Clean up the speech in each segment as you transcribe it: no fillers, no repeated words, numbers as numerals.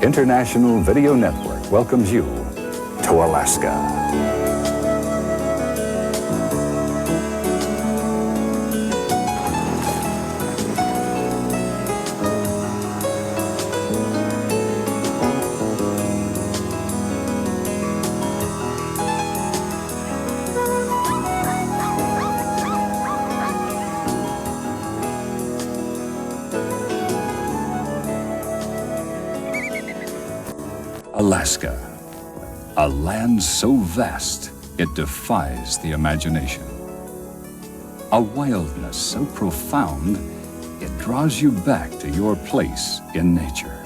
International Video Network welcomes you to Alaska. Alaska, a land so vast it defies the imagination. A wildness so profound it draws you back to your place in nature.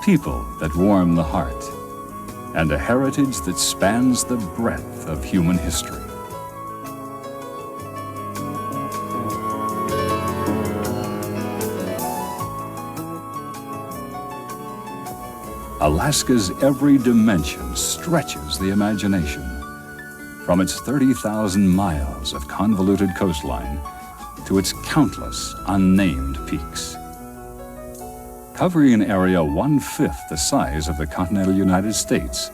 People that warm the heart, and a heritage that spans the breadth of human history. Alaska's every dimension stretches the imagination, from its 30,000 miles of convoluted coastline to its countless unnamed peaks. Covering an area 1/5 the size of the continental United States,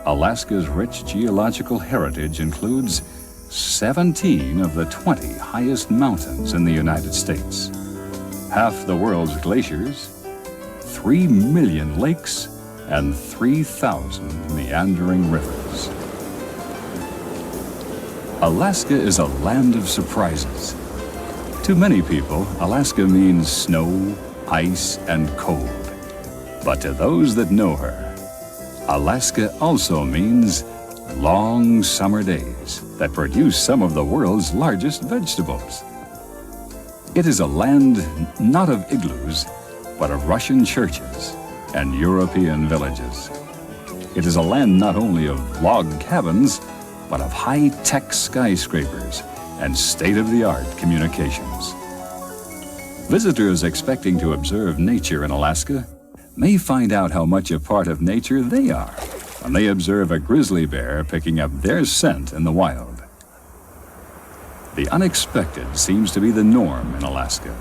Alaska's rich geological heritage includes 17 of the 20 highest mountains in the United States, half the world's glaciers, 3 million lakes, and 3,000 meandering rivers. Alaska is a land of surprises. To many people, Alaska means snow, ice, and cold. But to those that know her, Alaska also means long summer days that produce some of the world's largest vegetables. It is a land not of igloos, but of Russian churches and European villages. It is a land not only of log cabins, but of high-tech skyscrapers and state-of-the-art communications. Visitors expecting to observe nature in Alaska may find out how much a part of nature they are when they observe a grizzly bear picking up their scent in the wild. The unexpected seems to be the norm in Alaska.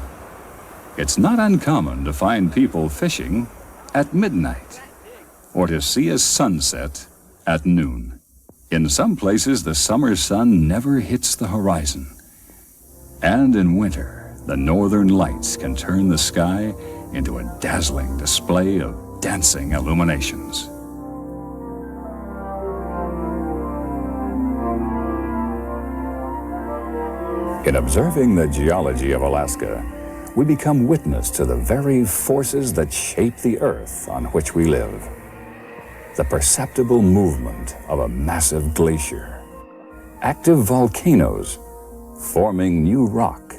It's not uncommon to find people fishing at midnight, or to see a sunset at noon. In some places, the summer sun never hits the horizon. And in winter, the northern lights can turn the sky into a dazzling display of dancing illuminations. In observing the geology of Alaska, we become witness to the very forces that shape the earth on which we live. The perceptible movement of a massive glacier, active volcanoes forming new rock,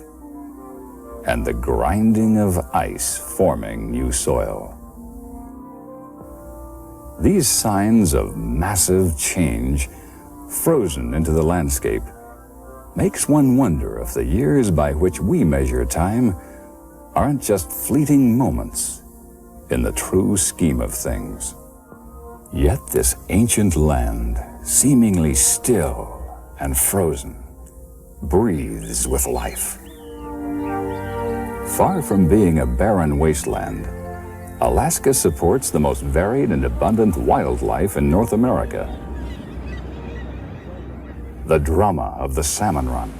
and the grinding of ice forming new soil. These signs of massive change frozen into the landscape makes one wonder if the years by which we measure time aren't just fleeting moments in the true scheme of things. Yet this ancient land, seemingly still and frozen, breathes with life. Far from being a barren wasteland, Alaska supports the most varied and abundant wildlife in North America. The drama of the salmon run,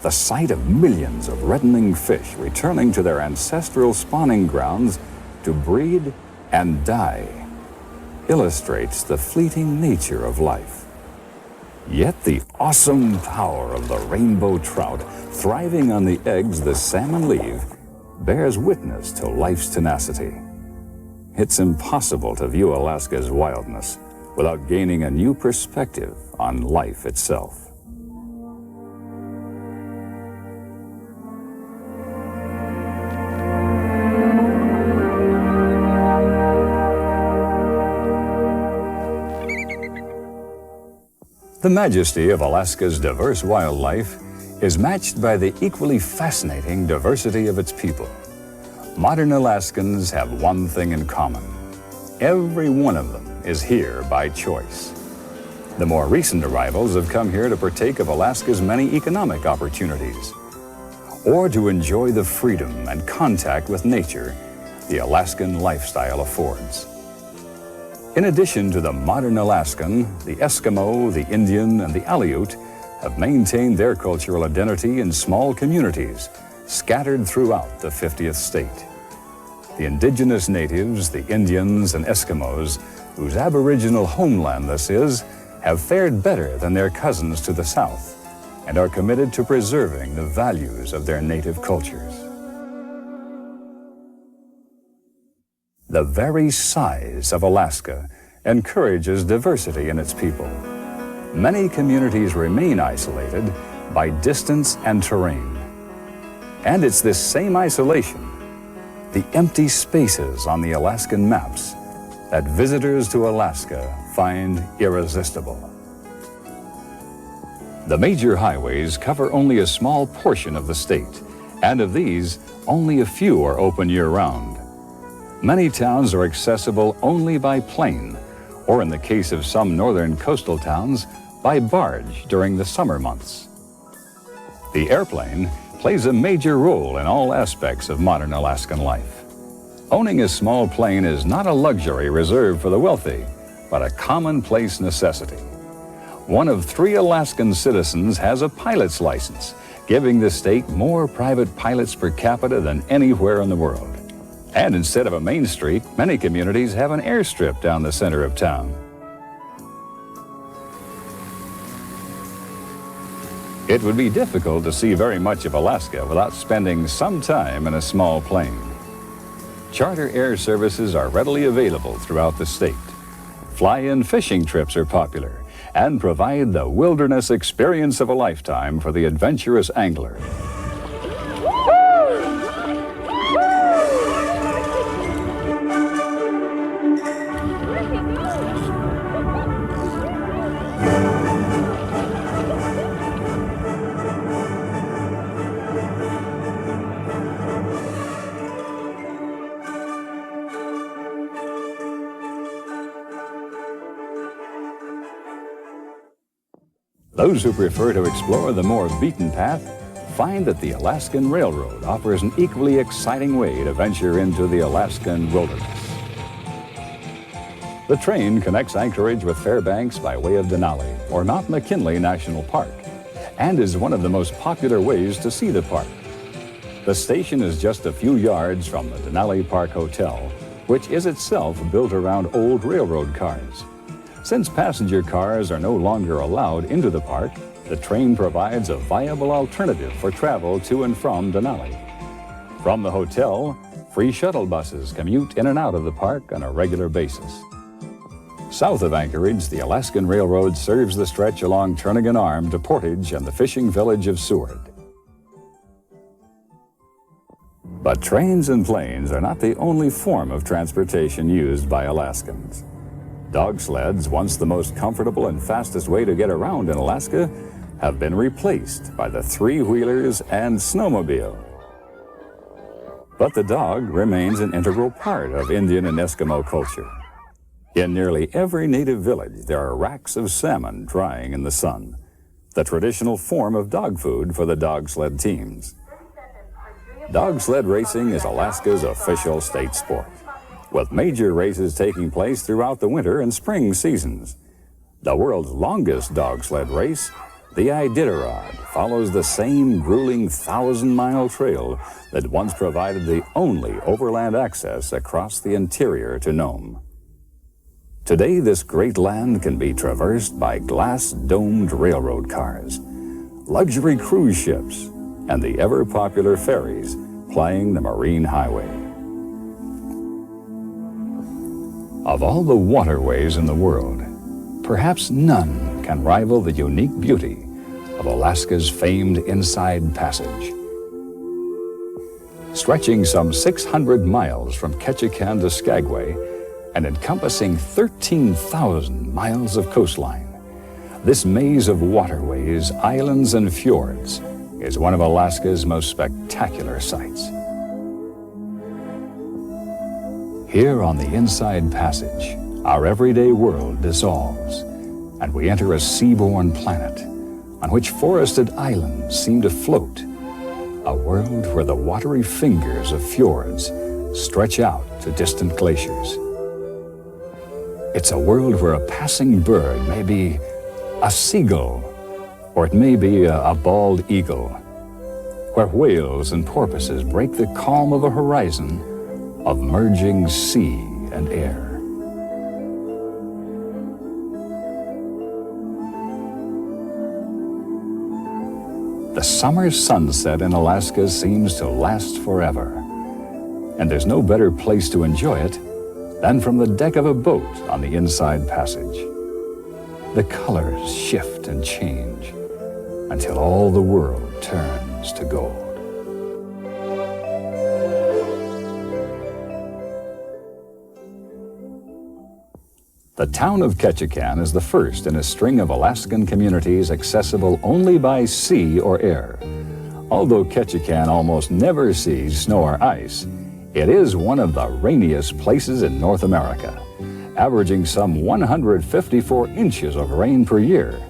the sight of millions of reddening fish returning to their ancestral spawning grounds to breed and die, illustrates the fleeting nature of life. Yet the awesome power of the rainbow trout thriving on the eggs the salmon leave bears witness to life's tenacity. It's impossible to view Alaska's wildness without gaining a new perspective on life itself. The majesty of Alaska's diverse wildlife is matched by the equally fascinating diversity of its people. Modern Alaskans have one thing in common. Every one of them is here by choice. The more recent arrivals have come here to partake of Alaska's many economic opportunities, or to enjoy the freedom and contact with nature the Alaskan lifestyle affords. In addition to the modern Alaskan, the Eskimo, the Indian, and the Aleut have maintained their cultural identity in small communities scattered throughout the 50th state. The indigenous natives, the Indians and Eskimos, whose aboriginal homeland this is, have fared better than their cousins to the south and are committed to preserving the values of their native cultures. The very size of Alaska encourages diversity in its people. Many communities remain isolated by distance and terrain. And it's this same isolation, the empty spaces on the Alaskan maps, that visitors to Alaska find irresistible. The major highways cover only a small portion of the state, and of these, only a few are open year-round. Many towns are accessible only by plane, or in the case of some northern coastal towns, by barge during the summer months. The airplane plays a major role in all aspects of modern Alaskan life. Owning a small plane is not a luxury reserved for the wealthy, but a commonplace necessity. One of 3 Alaskan citizens has a pilot's license, giving the state more private pilots per capita than anywhere in the world. And instead of a main street, many communities have an airstrip down the center of town. It would be difficult to see very much of Alaska without spending some time in a small plane. Charter air services are readily available throughout the state. Fly-in fishing trips are popular and provide the wilderness experience of a lifetime for the adventurous angler. Those who prefer to explore the more beaten path find that the Alaskan Railroad offers an equally exciting way to venture into the Alaskan wilderness. The train connects Anchorage with Fairbanks by way of Denali or Mount McKinley National Park, and is one of the most popular ways to see the park. The station is just a few yards from the Denali Park Hotel, which is itself built around old railroad cars. Since passenger cars are no longer allowed into the park, the train provides a viable alternative for travel to and from Denali. From the hotel, free shuttle buses commute in and out of the park on a regular basis. South of Anchorage, the Alaskan Railroad serves the stretch along Turnagain Arm to Portage and the fishing village of Seward. But trains and planes are not the only form of transportation used by Alaskans. Dog sleds, once the most comfortable and fastest way to get around in Alaska, have been replaced by the three-wheelers and snowmobile. But the dog remains an integral part of Indian and Eskimo culture. In nearly every native village, there are racks of salmon drying in the sun, the traditional form of dog food for the dog sled teams. Dog sled racing is Alaska's official state sport, with major races taking place throughout the winter and spring seasons. The world's longest dog sled race, the Iditarod, follows the same grueling 1,000-mile trail that once provided the only overland access across the interior to Nome. Today, this great land can be traversed by glass-domed railroad cars, luxury cruise ships, and the ever-popular ferries plying the marine highway. Of all the waterways in the world, perhaps none can rival the unique beauty of Alaska's famed Inside Passage. Stretching some 600 miles from Ketchikan to Skagway and encompassing 13,000 miles of coastline, this maze of waterways, islands, and fjords is one of Alaska's most spectacular sights. Here on the Inside Passage, our everyday world dissolves, and we enter a seaborne planet on which forested islands seem to float, a world where the watery fingers of fjords stretch out to distant glaciers. It's a world where a passing bird may be a seagull, or it may be a bald eagle, where whales and porpoises break the calm of a horizon of merging sea and air. The summer sunset in Alaska seems to last forever, and there's no better place to enjoy it than from the deck of a boat on the Inside Passage. The colors shift and change until all the world turns to gold. The town of Ketchikan is the first in a string of Alaskan communities accessible only by sea or air. Although Ketchikan almost never sees snow or ice, it is one of the rainiest places in North America, averaging some 154 inches of rain per year.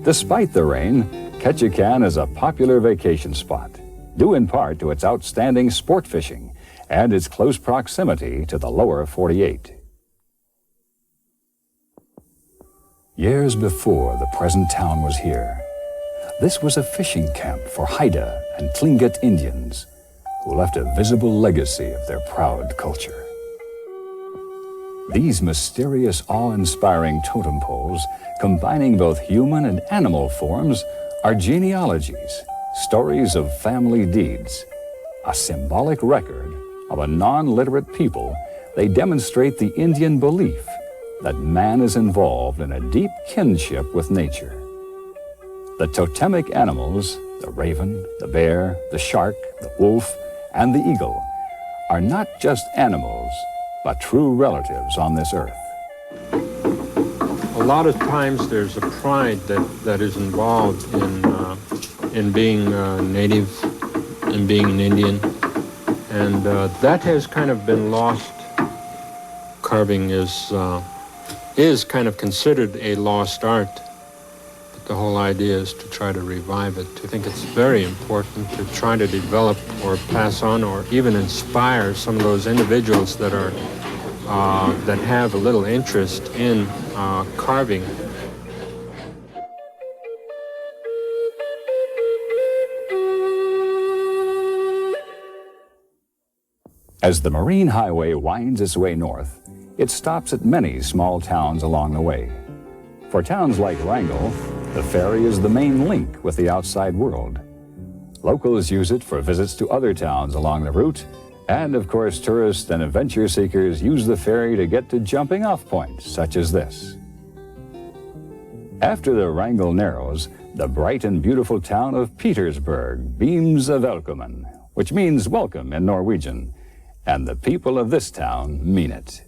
Despite the rain, Ketchikan is a popular vacation spot, due in part to its outstanding sport fishing and its close proximity to the lower 48. Years before the present town was here, this was a fishing camp for Haida and Tlingit Indians, who left a visible legacy of their proud culture. These mysterious, awe-inspiring totem poles, combining both human and animal forms, are genealogies, stories of family deeds. A symbolic record of a non-literate people, they demonstrate the Indian belief that man is involved in a deep kinship with nature. The totemic animals, the raven, the bear, the shark, the wolf, and the eagle, are not just animals, but true relatives on this earth. A lot of times there's a pride that is involved in being native, in being an Indian, and that has kind of been lost. Carving is kind of considered a lost art, but the whole idea is to try to revive it. I think it's very important to try to develop or pass on or even inspire some of those individuals that are that have a little interest in carving. As the Marine Highway winds its way north, it stops at many small towns along the way. For towns like Wrangell, the ferry is the main link with the outside world. Locals use it for visits to other towns along the route, and of course tourists and adventure seekers use the ferry to get to jumping off points such as this. After the Wrangell narrows, the bright and beautiful town of Petersburg beams a velkommen, which means welcome in Norwegian, and the people of this town mean it.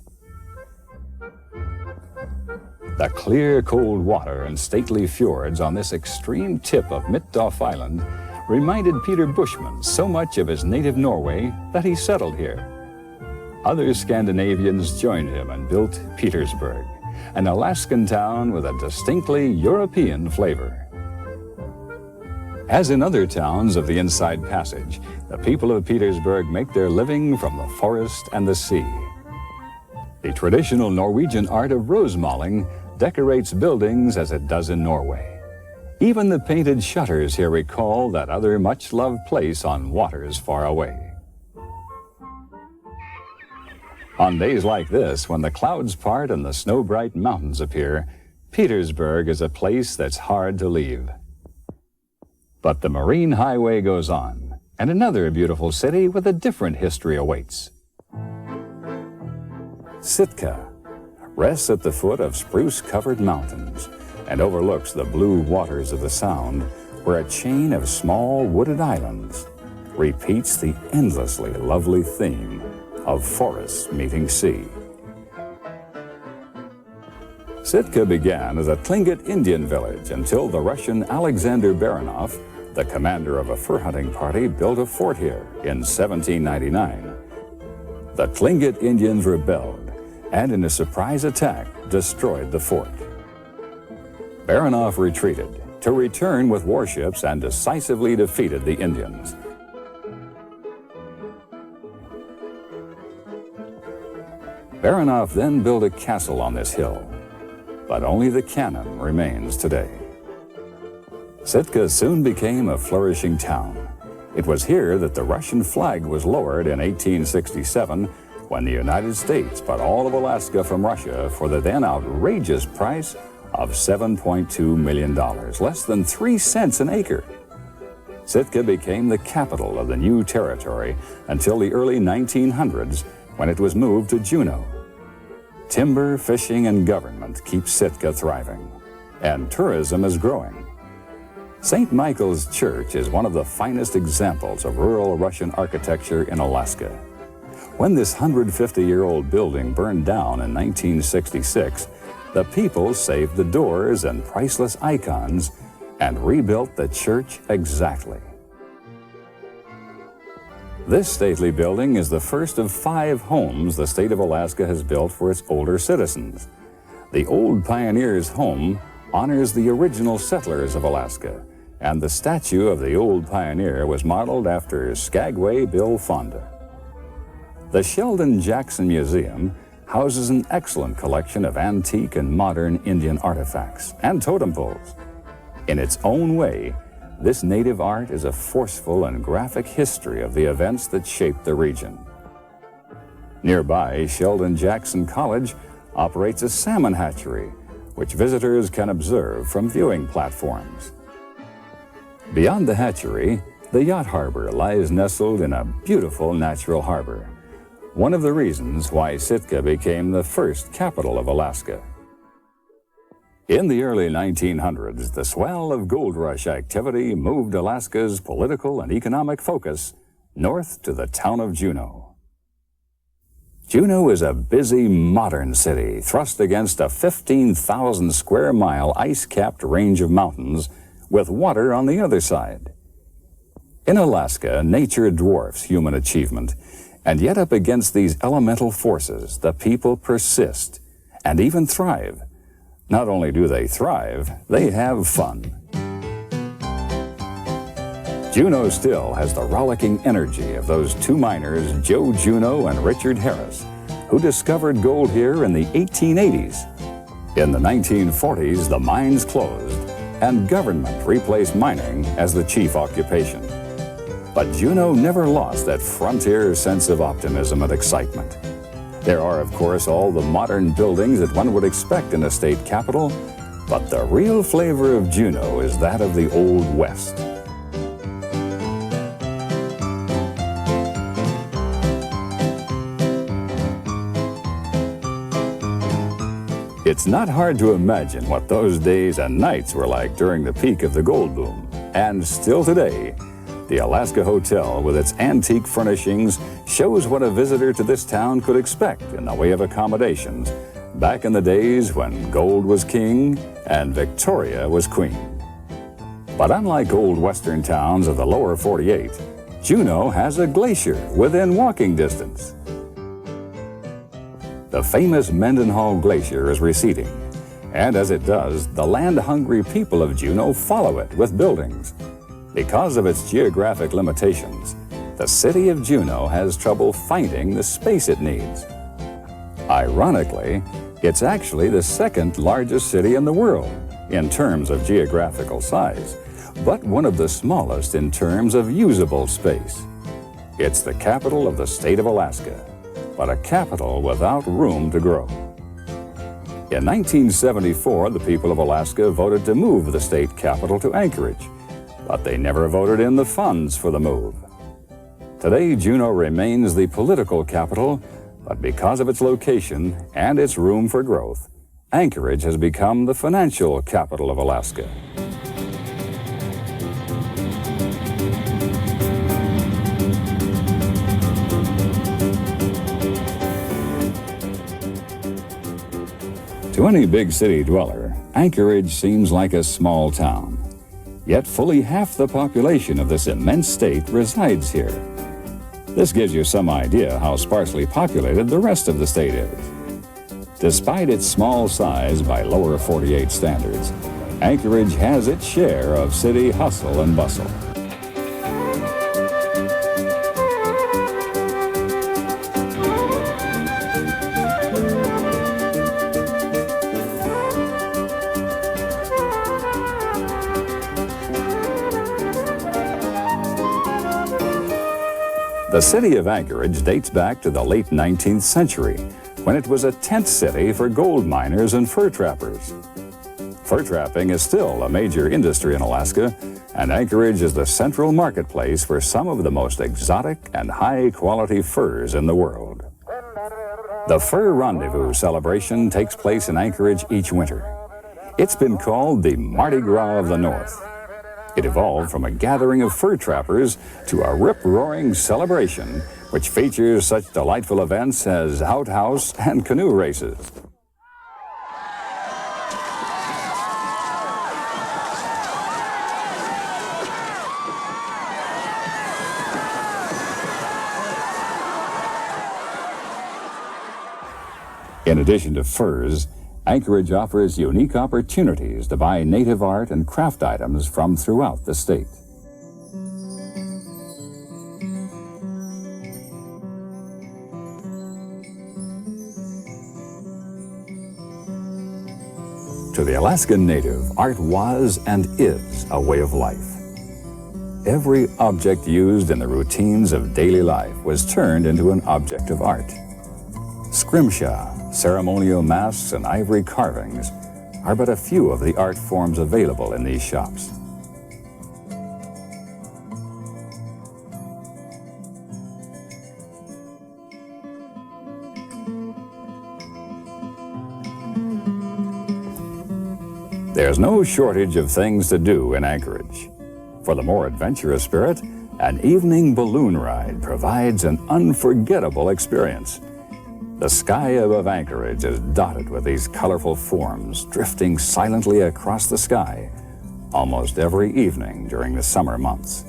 The clear, cold water and stately fjords on this extreme tip of Midtdorf Island reminded Peter Bushman so much of his native Norway that he settled here. Other Scandinavians joined him and built Petersburg, an Alaskan town with a distinctly European flavor. As in other towns of the Inside Passage, the people of Petersburg make their living from the forest and the sea. The traditional Norwegian art of rosemaling decorates buildings as it does in Norway. Even the painted shutters here recall that other much-loved place on waters far away. On days like this, when the clouds part and the snow-bright mountains appear, Petersburg is a place that's hard to leave. But the Marine Highway goes on, and another beautiful city with a different history awaits. Sitka rests at the foot of spruce-covered mountains and overlooks the blue waters of the Sound, where a chain of small wooded islands repeats the endlessly lovely theme of forests meeting sea. Sitka began as a Tlingit Indian village until the Russian Alexander Baranov, the commander of a fur hunting party, built a fort here in 1799. The Tlingit Indians rebelled and in a surprise attack destroyed the fort. Baranov retreated to return with warships and decisively defeated the Indians. Baranoff then built a castle on this hill, but only the cannon remains today. Sitka soon became a flourishing town. It was here that the Russian flag was lowered in 1867 when the United States bought all of Alaska from Russia for the then outrageous price of $7.2 million, less than 3 cents an acre. Sitka became the capital of the new territory until the early 1900s when it was moved to Juneau. Timber, fishing, and government keep Sitka thriving, and tourism is growing. St. Michael's Church is one of the finest examples of rural Russian architecture in Alaska. When this 150-year-old building burned down in 1966, the people saved the doors and priceless icons and rebuilt the church exactly. This stately building is the first of 5 homes the state of Alaska has built for its older citizens. The Old Pioneers' Home honors the original settlers of Alaska, and the statue of the old pioneer was modeled after Skagway Bill Fonda. The Sheldon Jackson Museum houses an excellent collection of antique and modern Indian artifacts and totem poles. In its own way, this native art is a forceful and graphic history of the events that shaped the region. Nearby, Sheldon Jackson College operates a salmon hatchery, which visitors can observe from viewing platforms. Beyond the hatchery, the yacht harbor lies nestled in a beautiful natural harbor, one of the reasons why Sitka became the first capital of Alaska. In the early 1900s, the swell of gold rush activity moved Alaska's political and economic focus north to the town of Juneau. Juneau is a busy, modern city thrust against a 15,000 square mile ice-capped range of mountains with water on the other side. In Alaska, nature dwarfs human achievement, and yet up against these elemental forces, the people persist and even thrive. Not only do they thrive, they have fun. Juneau still has the rollicking energy of those 2 miners, Joe Juneau and Richard Harris, who discovered gold here in the 1880s. In the 1940s, the mines closed, and government replaced mining as the chief occupation. But Juneau never lost that frontier sense of optimism and excitement. There are, of course, all the modern buildings that one would expect in a state capital, but the real flavor of Juneau is that of the Old West. It's not hard to imagine what those days and nights were like during the peak of the gold boom. And still today, the Alaska Hotel, with its antique furnishings, shows what a visitor to this town could expect in the way of accommodations back in the days when gold was king and Victoria was queen. But unlike old western towns of the lower 48, Juneau has a glacier within walking distance. The famous Mendenhall Glacier is receding, and as it does, the land-hungry people of Juneau follow it with buildings. Because of its geographic limitations, the city of Juneau has trouble finding the space it needs. Ironically, it's actually the second largest city in the world in terms of geographical size, but one of the smallest in terms of usable space. It's the capital of the state of Alaska, but a capital without room to grow. In 1974, the people of Alaska voted to move the state capital to Anchorage, but they never voted in the funds for the move. Today, Juneau remains the political capital, but because of its location and its room for growth, Anchorage has become the financial capital of Alaska. To any big city dweller, Anchorage seems like a small town. Yet fully half the population of this immense state resides here. This gives you some idea how sparsely populated the rest of the state is. Despite its small size by lower 48 standards, Anchorage has its share of city hustle and bustle. The city of Anchorage dates back to the late 19th century, when it was a tent city for gold miners and fur trappers. Fur trapping is still a major industry in Alaska, and Anchorage is the central marketplace for some of the most exotic and high-quality furs in the world. The Fur Rendezvous celebration takes place in Anchorage each winter. It's been called the Mardi Gras of the North. It evolved from a gathering of fur trappers to a rip-roaring celebration which features such delightful events as outhouse and canoe races. In addition to furs, Anchorage offers unique opportunities to buy native art and craft items from throughout the state. To the Alaskan native, art was and is a way of life. Every object used in the routines of daily life was turned into an object of art. Scrimshaw, ceremonial masks, and ivory carvings are but a few of the art forms available in these shops. There's no shortage of things to do in Anchorage. For the more adventurous spirit, an evening balloon ride provides an unforgettable experience. The sky above Anchorage is dotted with these colorful forms drifting silently across the sky almost every evening during the summer months.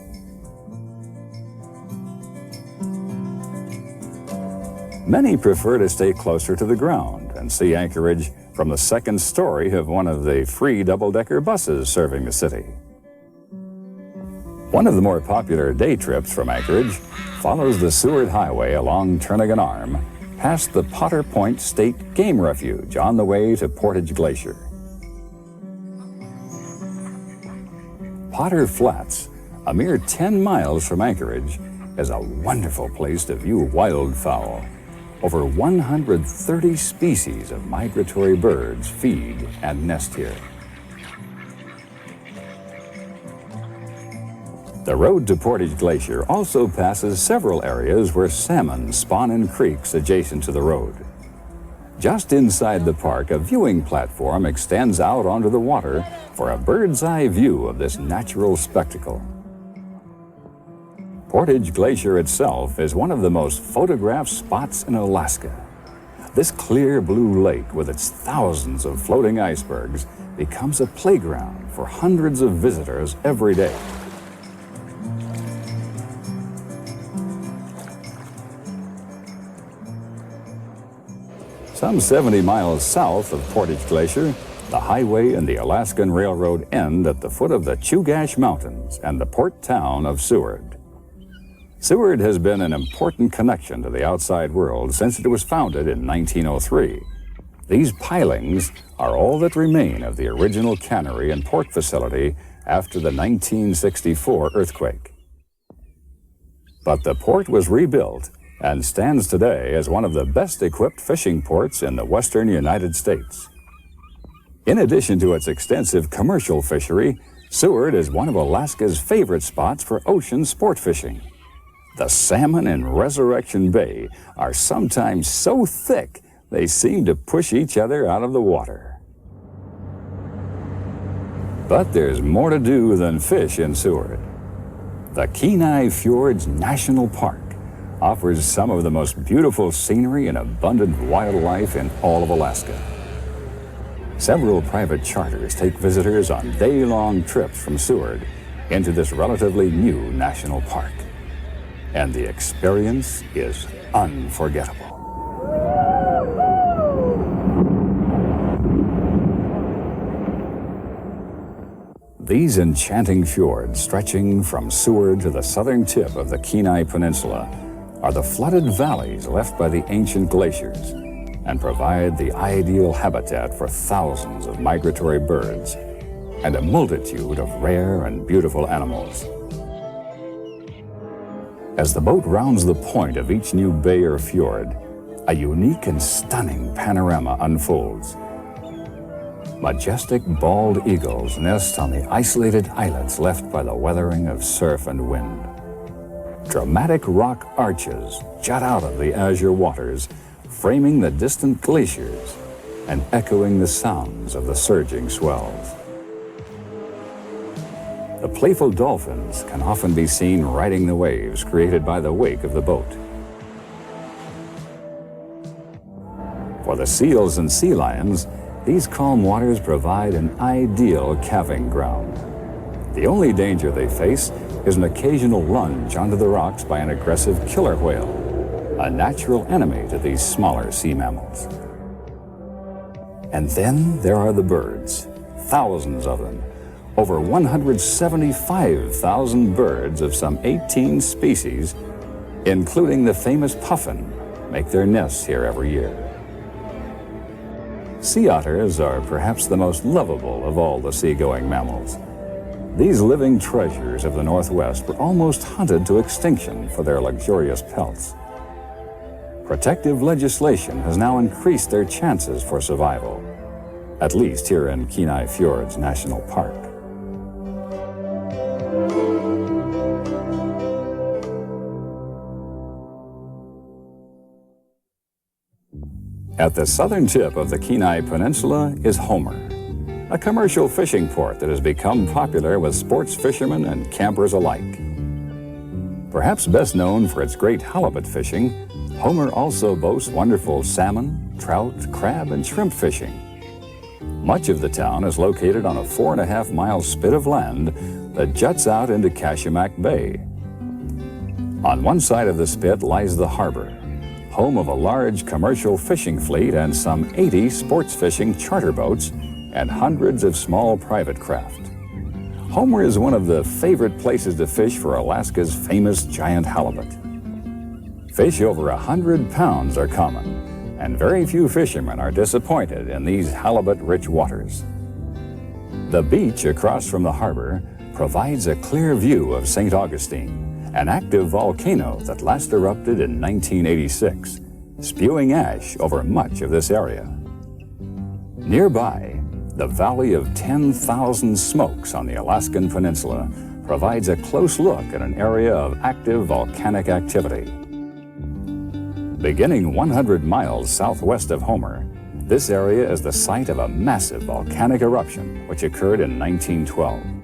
Many prefer to stay closer to the ground and see Anchorage from the second story of one of the free double-decker buses serving the city. One of the more popular day trips from Anchorage follows the Seward Highway along Turnagain Arm past the Potter Point State Game Refuge on the way to Portage Glacier. Potter Flats, a mere 10 miles from Anchorage, is a wonderful place to view wildfowl. Over 130 species of migratory birds feed and nest here. The road to Portage Glacier also passes several areas where salmon spawn in creeks adjacent to the road. Just inside the park, a viewing platform extends out onto the water for a bird's-eye view of this natural spectacle. Portage Glacier itself is one of the most photographed spots in Alaska. This clear blue lake with its thousands of floating icebergs becomes a playground for hundreds of visitors every day. Some 70 miles south of Portage Glacier, the highway and the Alaskan Railroad end at the foot of the Chugach Mountains and the port town of Seward. Seward has been an important connection to the outside world since it was founded in 1903. These pilings are all that remain of the original cannery and port facility after the 1964 earthquake. But the port was rebuilt and stands today as one of the best-equipped fishing ports in the western United States. In addition to its extensive commercial fishery, Seward is one of Alaska's favorite spots for ocean sport fishing. The salmon in Resurrection Bay are sometimes so thick they seem to push each other out of the water. But there's more to do than fish in Seward. The Kenai Fjords National Park offers some of the most beautiful scenery and abundant wildlife in all of Alaska. Several private charters take visitors on day-long trips from Seward into this relatively new national park. And the experience is unforgettable. These enchanting fjords, stretching from Seward to the southern tip of the Kenai Peninsula, are the flooded valleys left by the ancient glaciers and provide the ideal habitat for thousands of migratory birds and a multitude of rare and beautiful animals. As the boat rounds the point of each new bay or fjord, a unique and stunning panorama unfolds. Majestic bald eagles nest on the isolated islets left by the weathering of surf and wind. Dramatic rock arches jut out of the azure waters, framing the distant glaciers and echoing the sounds of the surging swells. The playful dolphins can often be seen riding the waves created by the wake of the boat. For the seals and sea lions, these calm waters provide an ideal calving ground. The only danger they face is an occasional lunge onto the rocks by an aggressive killer whale, a natural enemy to these smaller sea mammals. And then there are the birds, thousands of them. Over 175,000 birds of some 18 species, including the famous puffin, make their nests here every year. Sea otters are perhaps the most lovable of all the seagoing mammals. These living treasures of the Northwest were almost hunted to extinction for their luxurious pelts. Protective legislation has now increased their chances for survival, at least here in Kenai Fjords National Park. At the southern tip of the Kenai Peninsula is Homer, a commercial fishing port that has become popular with sports fishermen and campers alike. Perhaps best known for its great halibut fishing, Homer also boasts wonderful salmon, trout, crab, and shrimp fishing. Much of the town is located on a 4.5-mile spit of land that juts out into Kachemak Bay. On one side of the spit lies the harbor, home of a large commercial fishing fleet and some 80 sports fishing charter boats and hundreds of small private craft. Homer is one of the favorite places to fish for Alaska's famous giant halibut. Fish over 100 pounds are common, and very few fishermen are disappointed in these halibut-rich waters. The beach across from the harbor provides a clear view of St. Augustine, an active volcano that last erupted in 1986, spewing ash over much of this area. Nearby, the Valley of 10,000 Smokes on the Alaskan Peninsula provides a close look at an area of active volcanic activity. Beginning 100 miles southwest of Homer, this area is the site of a massive volcanic eruption which occurred in 1912.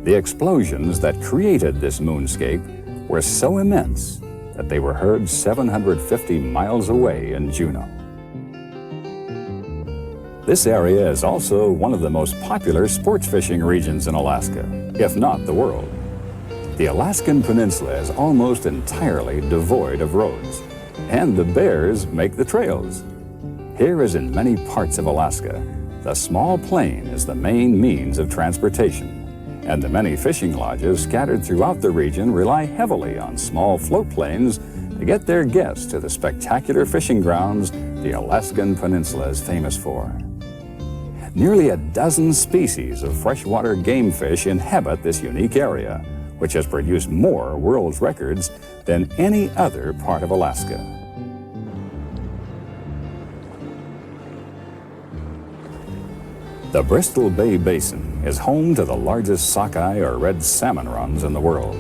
The explosions that created this moonscape were so immense that they were heard 750 miles away in Juneau. This area is also one of the most popular sports fishing regions in Alaska, if not the world. The Alaskan Peninsula is almost entirely devoid of roads, and the bears make the trails. Here, as in many parts of Alaska, the small plane is the main means of transportation, and the many fishing lodges scattered throughout the region rely heavily on small float planes to get their guests to the spectacular fishing grounds the Alaskan Peninsula is famous for. Nearly a dozen species of freshwater game fish inhabit this unique area, which has produced more world records than any other part of Alaska. The Bristol Bay Basin is home to the largest sockeye or red salmon runs in the world.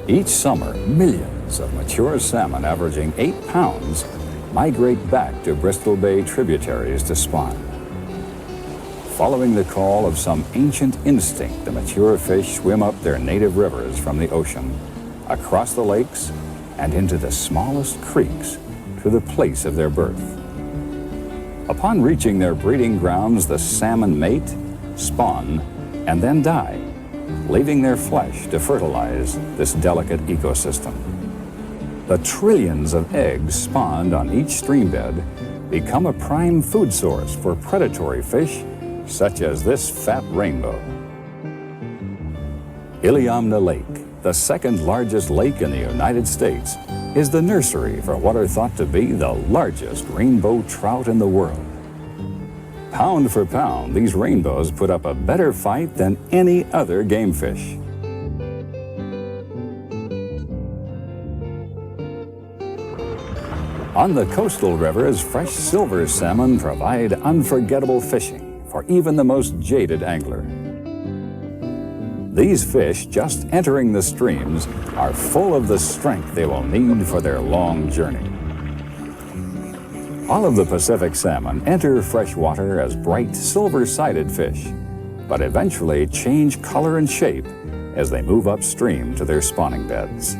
Each summer, millions of mature salmon averaging 8 pounds migrate back to Bristol Bay tributaries to spawn. Following the call of some ancient instinct, the mature fish swim up their native rivers from the ocean, across the lakes, and into the smallest creeks to the place of their birth. Upon reaching their breeding grounds, the salmon mate, spawn, and then die, leaving their flesh to fertilize this delicate ecosystem. The trillions of eggs spawned on each streambed become a prime food source for predatory fish such as this fat rainbow. Iliamna Lake, the second largest lake in the United States, is the nursery for what are thought to be the largest rainbow trout in the world. Pound for pound, these rainbows put up a better fight than any other game fish. On the coastal rivers, fresh silver salmon provide unforgettable fishing for even the most jaded angler. These fish, just entering the streams, are full of the strength they will need for their long journey. All of the Pacific salmon enter freshwater as bright silver-sided fish, but eventually change color and shape as they move upstream to their spawning beds.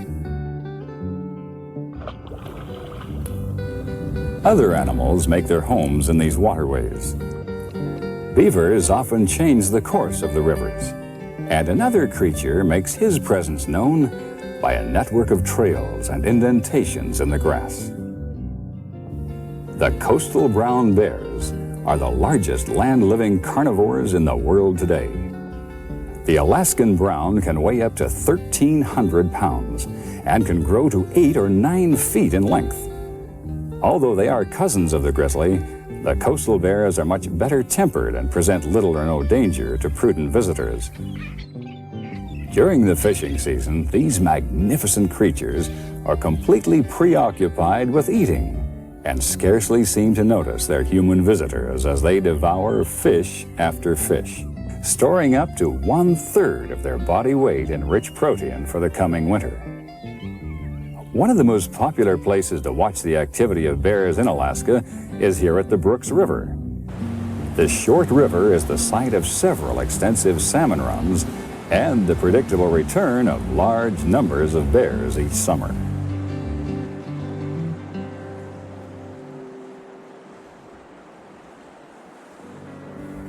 Other animals make their homes in these waterways. Beavers often change the course of the rivers, and another creature makes his presence known by a network of trails and indentations in the grass. The coastal brown bears are the largest land-living carnivores in the world today. The Alaskan brown can weigh up to 1,300 pounds and can grow to 8 or 9 feet in length. Although they are cousins of the grizzly, the coastal bears are much better tempered and present little or no danger to prudent visitors. During the fishing season, these magnificent creatures are completely preoccupied with eating and scarcely seem to notice their human visitors as they devour fish after fish, storing up to 1/3 of their body weight in rich protein for the coming winter. One of the most popular places to watch the activity of bears in Alaska is here at the Brooks River. This short river is the site of several extensive salmon runs and the predictable return of large numbers of bears each summer.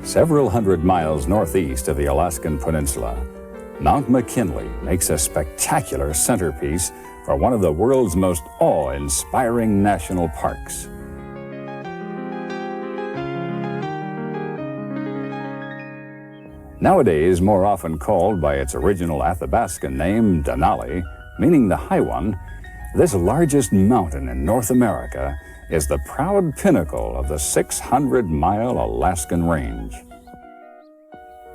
Several hundred miles northeast of the Alaskan Peninsula, Mount McKinley makes a spectacular centerpiece for one of the world's most awe-inspiring national parks. Nowadays, more often called by its original Athabascan name, Denali, meaning the high one, this largest mountain in North America is the proud pinnacle of the 600-mile Alaskan range.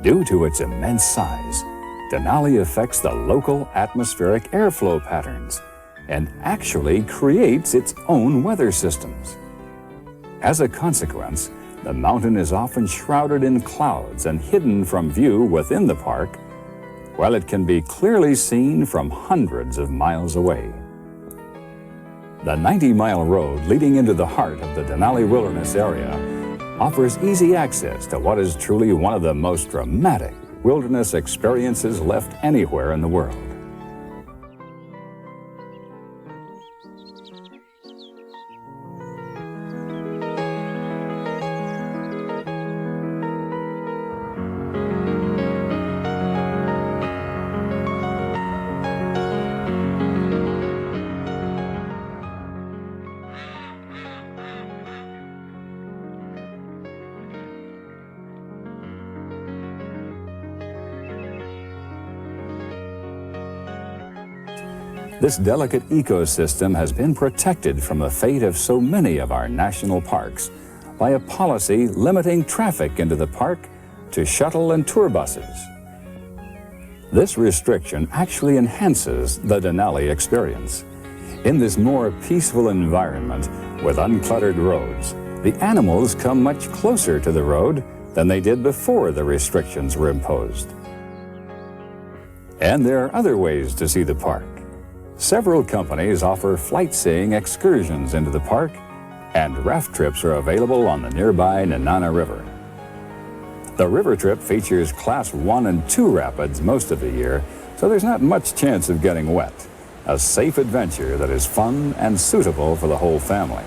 Due to its immense size, Denali affects the local atmospheric airflow patterns and actually creates its own weather systems. As a consequence, the mountain is often shrouded in clouds and hidden from view within the park, while it can be clearly seen from hundreds of miles away. The 90-mile road leading into the heart of the Denali Wilderness area offers easy access to what is truly one of the most dramatic wilderness experiences left anywhere in the world. This delicate ecosystem has been protected from the fate of so many of our national parks by a policy limiting traffic into the park to shuttle and tour buses. This restriction actually enhances the Denali experience. In this more peaceful environment with uncluttered roads, the animals come much closer to the road than they did before the restrictions were imposed. And there are other ways to see the park. Several companies offer flight-seeing excursions into the park, and raft trips are available on the nearby Nenana River. The river trip features Class 1 and 2 rapids most of the year, so there's not much chance of getting wet. A safe adventure that is fun and suitable for the whole family.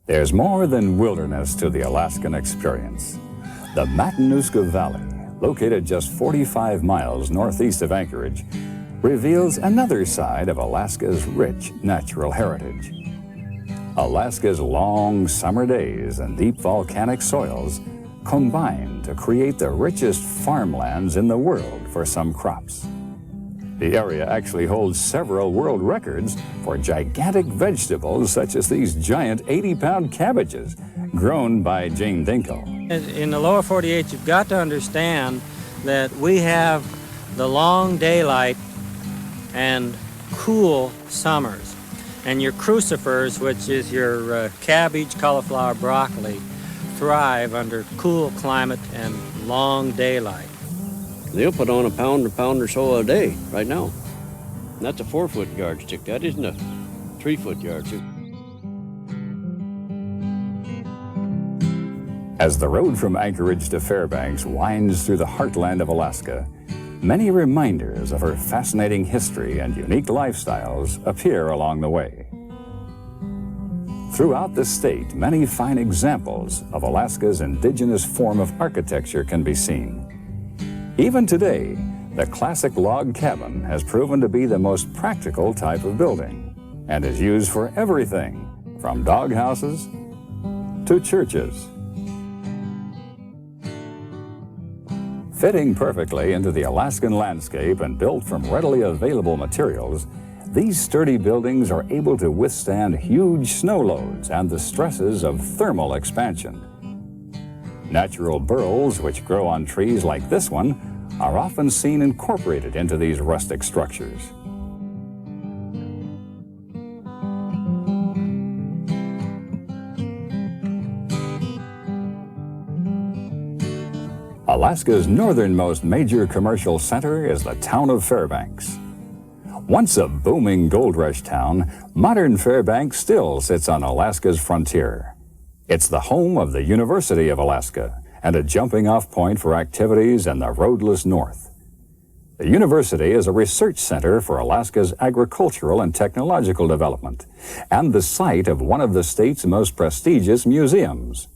There's more than wilderness to the Alaskan experience. The Matanuska Valley, located just 45 miles northeast of Anchorage, reveals another side of Alaska's rich natural heritage. Alaska's long summer days and deep volcanic soils combine to create the richest farmlands in the world for some crops. The area actually holds several world records for gigantic vegetables such as these giant 80-pound cabbages grown by Jane Dinkle. In the lower 48, you've got to understand that we have the long daylight and cool summers. And your crucifers, which is your cabbage, cauliflower, broccoli, thrive under cool climate and long daylight. They'll put on a pound or so a day right now. And that's a 4-foot yardstick. That isn't a 3-foot yardstick. As the road from Anchorage to Fairbanks winds through the heartland of Alaska, many reminders of her fascinating history and unique lifestyles appear along the way. Throughout the state, many fine examples of Alaska's indigenous form of architecture can be seen. Even today, the classic log cabin has proven to be the most practical type of building and is used for everything from doghouses to churches. Fitting perfectly into the Alaskan landscape and built from readily available materials, these sturdy buildings are able to withstand huge snow loads and the stresses of thermal expansion. Natural burls, which grow on trees like this one, are often seen incorporated into these rustic structures. Alaska's northernmost major commercial center is the town of Fairbanks. Once a booming gold rush town, modern Fairbanks still sits on Alaska's frontier. It's the home of the University of Alaska and a jumping-off point for activities in the roadless north. The university is a research center for Alaska's agricultural and technological development and the site of one of the state's most prestigious museums.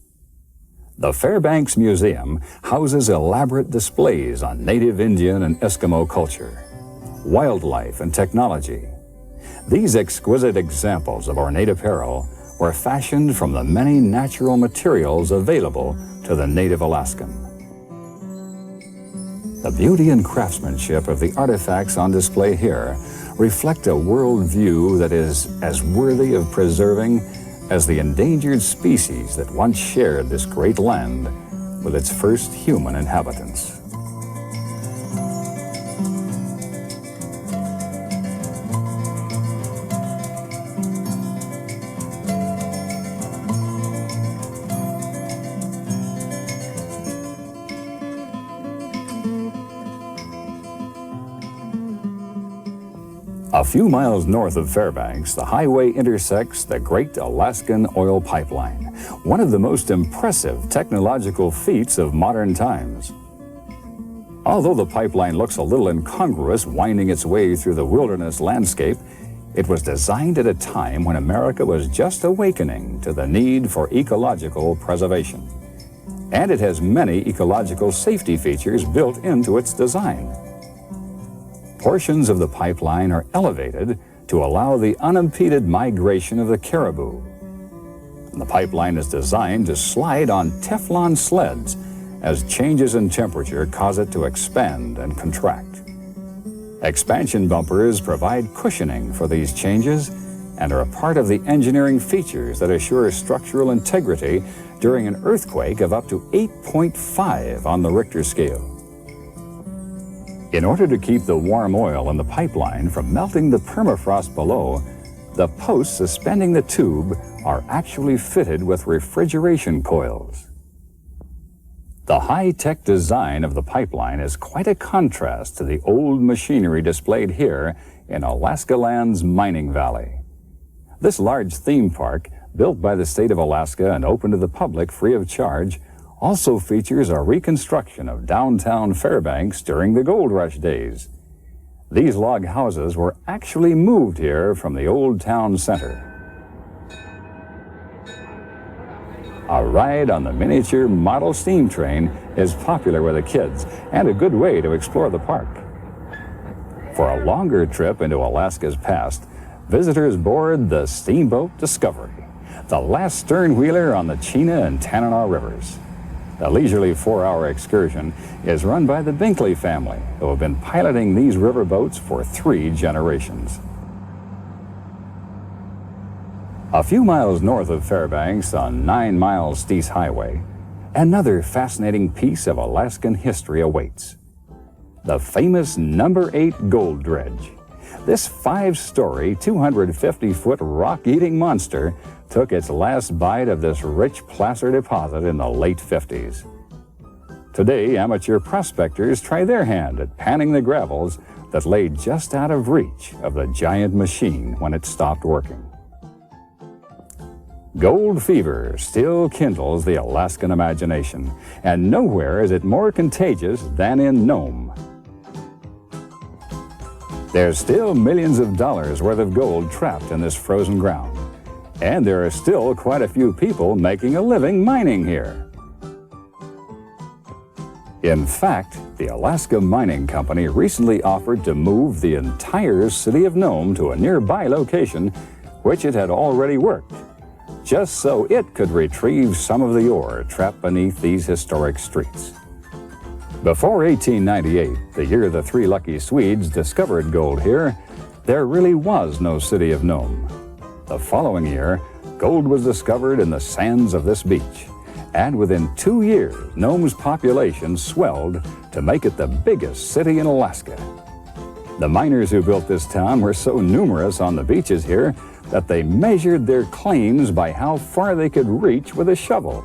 The Fairbanks Museum houses elaborate displays on native Indian and Eskimo culture, wildlife, and technology. These exquisite examples of ornate apparel were fashioned from the many natural materials available to the native Alaskan. The beauty and craftsmanship of the artifacts on display here reflect a worldview that is as worthy of preserving as the endangered species that once shared this great land with its first human inhabitants. A few miles north of Fairbanks, the highway intersects the Great Alaskan Oil Pipeline, one of the most impressive technological feats of modern times. Although the pipeline looks a little incongruous winding its way through the wilderness landscape, it was designed at a time when America was just awakening to the need for ecological preservation. And it has many ecological safety features built into its design. Portions of the pipeline are elevated to allow the unimpeded migration of the caribou. The pipeline is designed to slide on Teflon sleds as changes in temperature cause it to expand and contract. Expansion bumpers provide cushioning for these changes and are a part of the engineering features that assure structural integrity during an earthquake of up to 8.5 on the Richter scale. In order to keep the warm oil in the pipeline from melting the permafrost below, the posts suspending the tube are actually fitted with refrigeration coils. The high-tech design of the pipeline is quite a contrast to the old machinery displayed here in Alaskaland's mining valley. This large theme park, built by the state of Alaska and open to the public free of charge, also features a reconstruction of downtown Fairbanks during the gold rush days. These log houses were actually moved here from the old town center. A ride on the miniature model steam train is popular with the kids and a good way to explore the park. For a longer trip into Alaska's past, visitors board the Steamboat Discovery, the last stern wheeler on the Chena and Tanana rivers. The leisurely 4-hour excursion is run by the Binkley family, who have been piloting these riverboats for 3 generations. A few miles north of Fairbanks on 9 Miles Steese Highway, another fascinating piece of Alaskan history awaits. The famous No. 8 gold dredge. This 5-story, 250-foot rock-eating monster took its last bite of this rich placer deposit in the late 50s. Today, amateur prospectors try their hand at panning the gravels that lay just out of reach of the giant machine when it stopped working. Gold fever still kindles the Alaskan imagination, and nowhere is it more contagious than in Nome. There's still millions of dollars worth of gold trapped in this frozen ground, and there are still quite a few people making a living mining here. In fact, the Alaska Mining Company recently offered to move the entire city of Nome to a nearby location, which it had already worked, just so it could retrieve some of the ore trapped beneath these historic streets. Before 1898, the year the 3 lucky Swedes discovered gold here, there really was no city of Nome. The following year, gold was discovered in the sands of this beach, and within 2 years, Nome's population swelled to make it the biggest city in Alaska. The miners who built this town were so numerous on the beaches here that they measured their claims by how far they could reach with a shovel.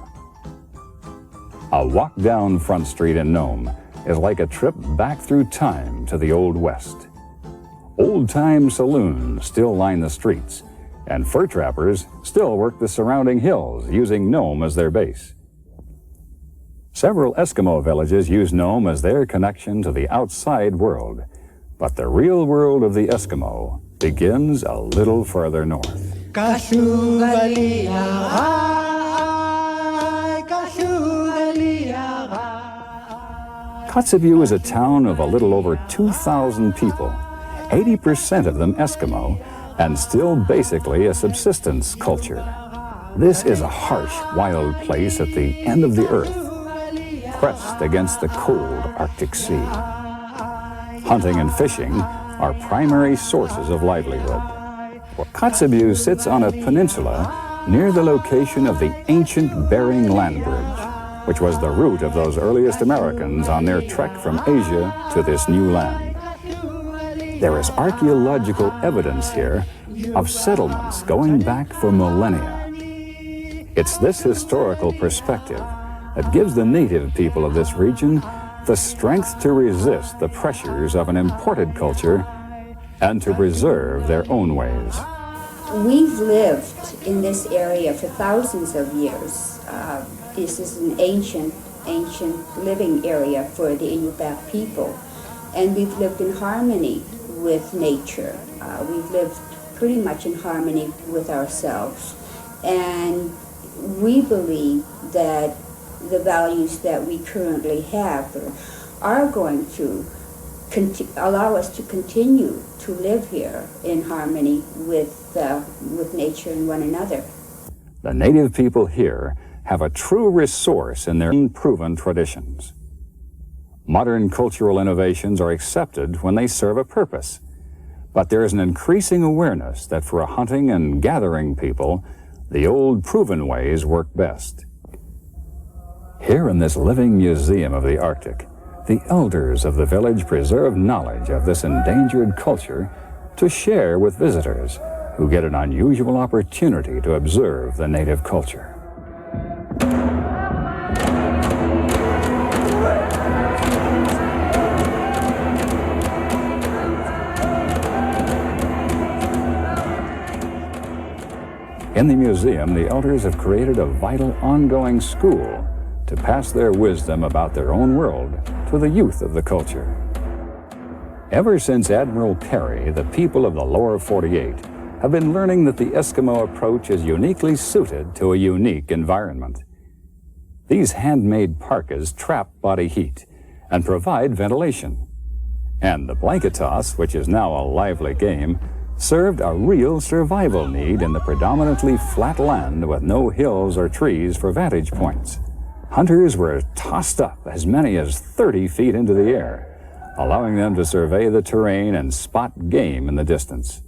A walk down Front Street in Nome is like a trip back through time to the Old West. Old-time saloons still line the streets, and fur trappers still work the surrounding hills, using Nome as their base. Several Eskimo villages use Nome as their connection to the outside world, but the real world of the Eskimo begins a little further north. Kotzebue is a town of a little over 2,000 people, 80% of them Eskimo, and still basically a subsistence culture. This is a harsh, wild place at the end of the earth, pressed against the cold Arctic Sea. Hunting and fishing are primary sources of livelihood. Kotzebue sits on a peninsula near the location of the ancient Bering Land Bridge, which was the route of those earliest Americans on their trek from Asia to this new land. There is archaeological evidence here of settlements going back for millennia. It's this historical perspective that gives the native people of this region the strength to resist the pressures of an imported culture and to preserve their own ways. We've lived in this area for thousands of years. This is an ancient living area for the Inupiat people, and we've lived in harmony with nature. We've lived pretty much in harmony with ourselves, and we believe that the values that we currently have are going to allow us to continue to live here in harmony with nature and one another. The native people here have a true resource in their unproven traditions. Modern cultural innovations are accepted when they serve a purpose, but there is an increasing awareness that for a hunting and gathering people, the old proven ways work best. Here in this living museum of the Arctic, the elders of the village preserve knowledge of this endangered culture to share with visitors who get an unusual opportunity to observe the native culture. In the museum, the elders have created a vital ongoing school to pass their wisdom about their own world to the youth of the culture. Ever since Admiral Perry, the people of the lower 48 have been learning that the Eskimo approach is uniquely suited to a unique environment. These handmade parkas trap body heat and provide ventilation. And the blanket toss, which is now a lively game, served a real survival need in the predominantly flat land with no hills or trees for vantage points. Hunters were tossed up as many as 30 feet into the air, allowing them to survey the terrain and spot game in the distance.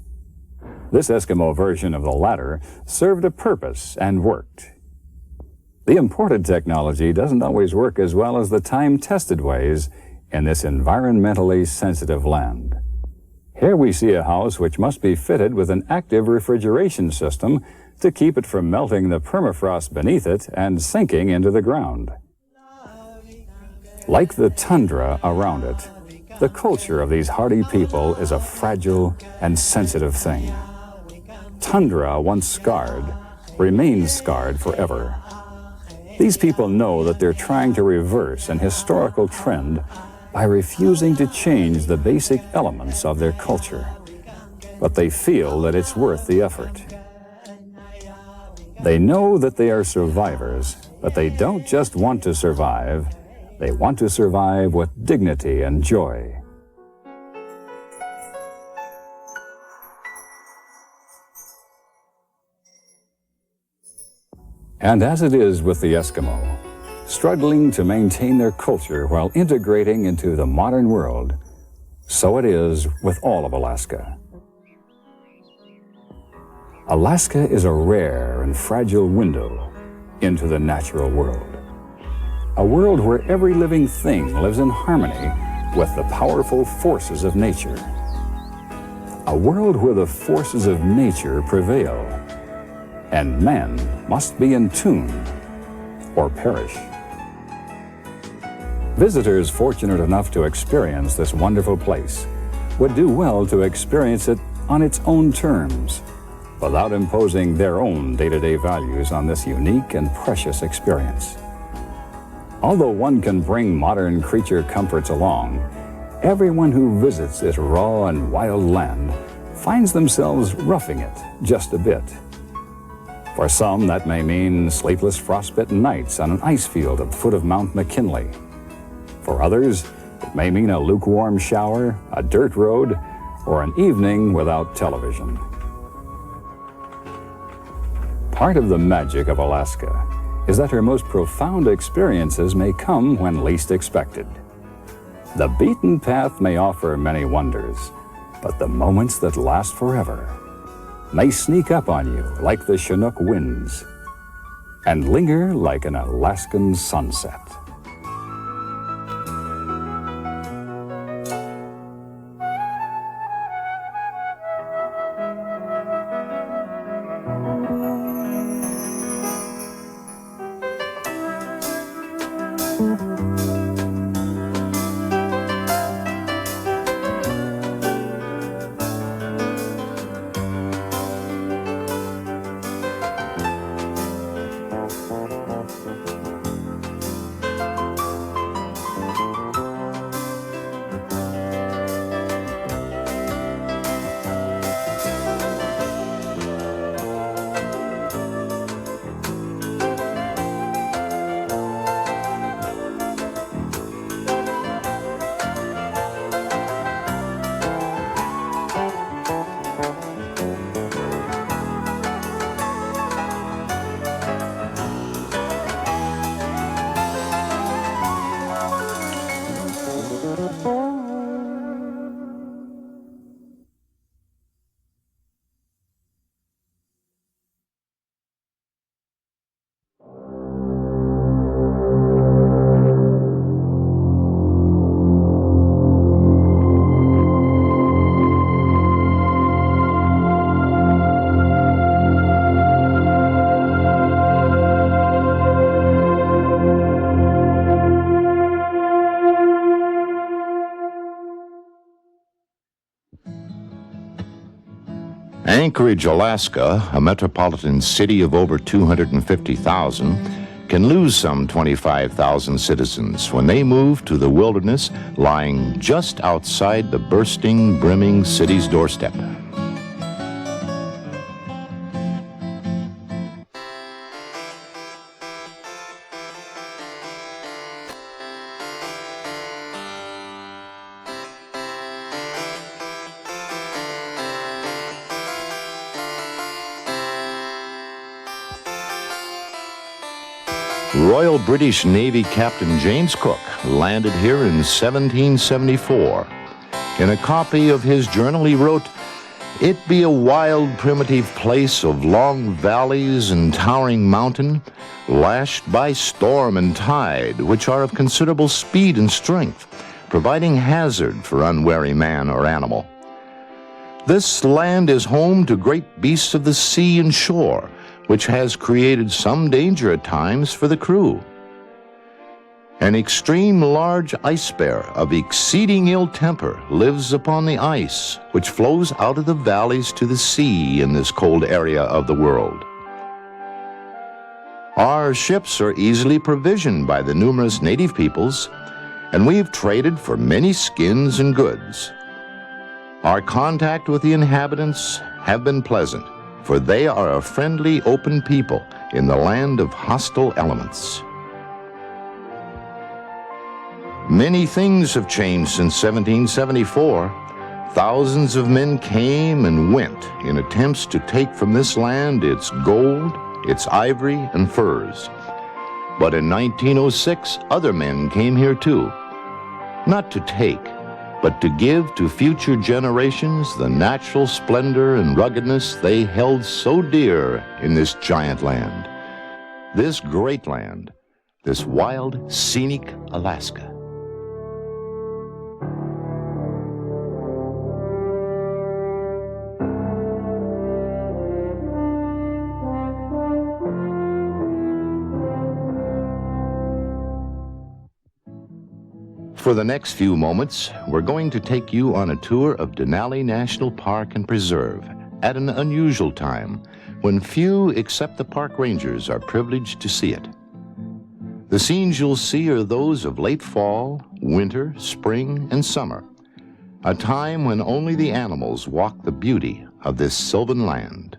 This Eskimo version of the latter served a purpose and worked. The imported technology doesn't always work as well as the time-tested ways in this environmentally sensitive land. Here we see a house which must be fitted with an active refrigeration system to keep it from melting the permafrost beneath it and sinking into the ground. Like the tundra around it, the culture of these hardy people is a fragile and sensitive thing. Tundra, once scarred, remains scarred forever. These people know that they're trying to reverse an historical trend by refusing to change the basic elements of their culture. But they feel that it's worth the effort. They know that they are survivors, but they don't just want to survive, they want to survive with dignity and joy. And as it is with the Eskimo, struggling to maintain their culture while integrating into the modern world, so it is with all of Alaska. Alaska is a rare and fragile window into the natural world. A world where every living thing lives in harmony with the powerful forces of nature. A world where the forces of nature prevail, and man must be in tune or perish. Visitors fortunate enough to experience this wonderful place would do well to experience it on its own terms, without imposing their own day-to-day values on this unique and precious experience. Although one can bring modern creature comforts along, everyone who visits this raw and wild land finds themselves roughing it just a bit. For some, that may mean sleepless frostbitten nights on an ice field at the foot of Mount McKinley. For others, it may mean a lukewarm shower, a dirt road, or an evening without television. Part of the magic of Alaska is that her most profound experiences may come when least expected. The beaten path may offer many wonders, but the moments that last forever may sneak up on you like the Chinook winds and linger like an Alaskan sunset. Anchorage, Alaska, a metropolitan city of over 250,000, can lose some 25,000 citizens when they move to the wilderness lying just outside the bursting, brimming city's doorstep. Royal British Navy Captain James Cook landed here in 1774. In a copy of his journal he wrote, "It be a wild, primitive place of long valleys and towering mountain, lashed by storm and tide, which are of considerable speed and strength, providing hazard for unwary man or animal. This land is home to great beasts of the sea and shore, which has created some danger at times for the crew. An extreme large ice bear of exceeding ill temper lives upon the ice, which flows out of the valleys to the sea in this cold area of the world. Our ships are easily provisioned by the numerous native peoples, and we've traded for many skins and goods. Our contact with the inhabitants have been pleasant, for they are a friendly, open people in the land of hostile elements. Many things have changed since 1774. Thousands of men came and went in attempts to take from this land its gold, its ivory, and furs. But in 1906, other men came here too, not to take, but to give to future generations the natural splendor and ruggedness they held so dear in this giant land, this great land, this wild, scenic Alaska. For the next few moments, we're going to take you on a tour of Denali National Park and Preserve at an unusual time when few except the park rangers are privileged to see it. The scenes you'll see are those of late fall, winter, spring, and summer, a time when only the animals walk the beauty of this sylvan land.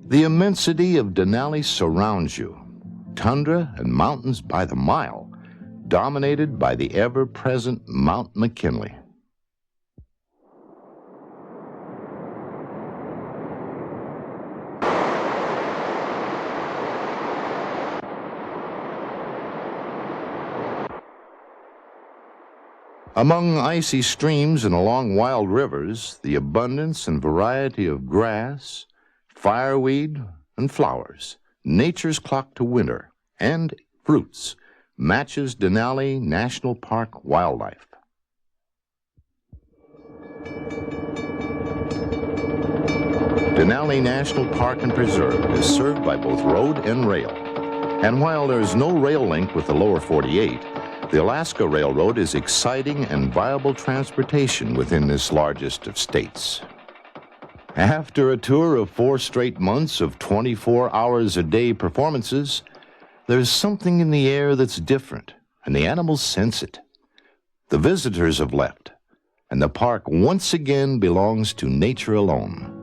The immensity of Denali surrounds you, tundra and mountains by the mile, dominated by the ever-present Mount McKinley. Among icy streams and along wild rivers, the abundance and variety of grass, fireweed, and flowers, nature's clock to winter, and fruits, matches Denali National Park wildlife. Denali National Park and Preserve is served by both road and rail. And while there is no rail link with the lower 48, the Alaska Railroad is exciting and viable transportation within this largest of states. After a tour of 4 straight months of 24 hours a day performances, there's something in the air that's different, and the animals sense it. The visitors have left, and the park once again belongs to nature alone.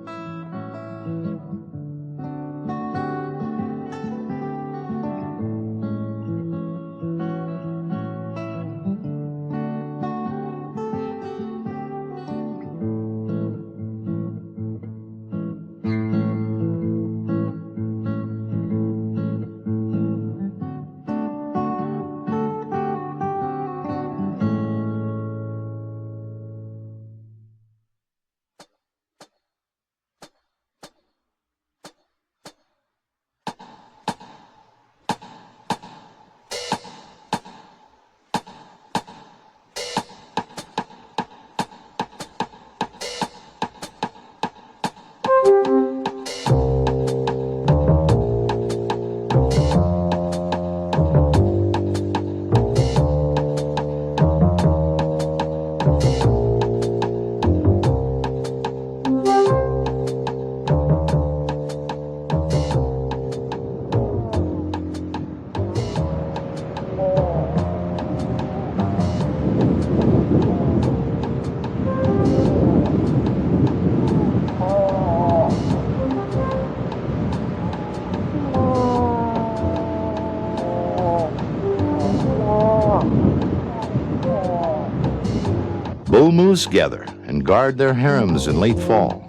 Bull moose gather and guard their harems in late fall.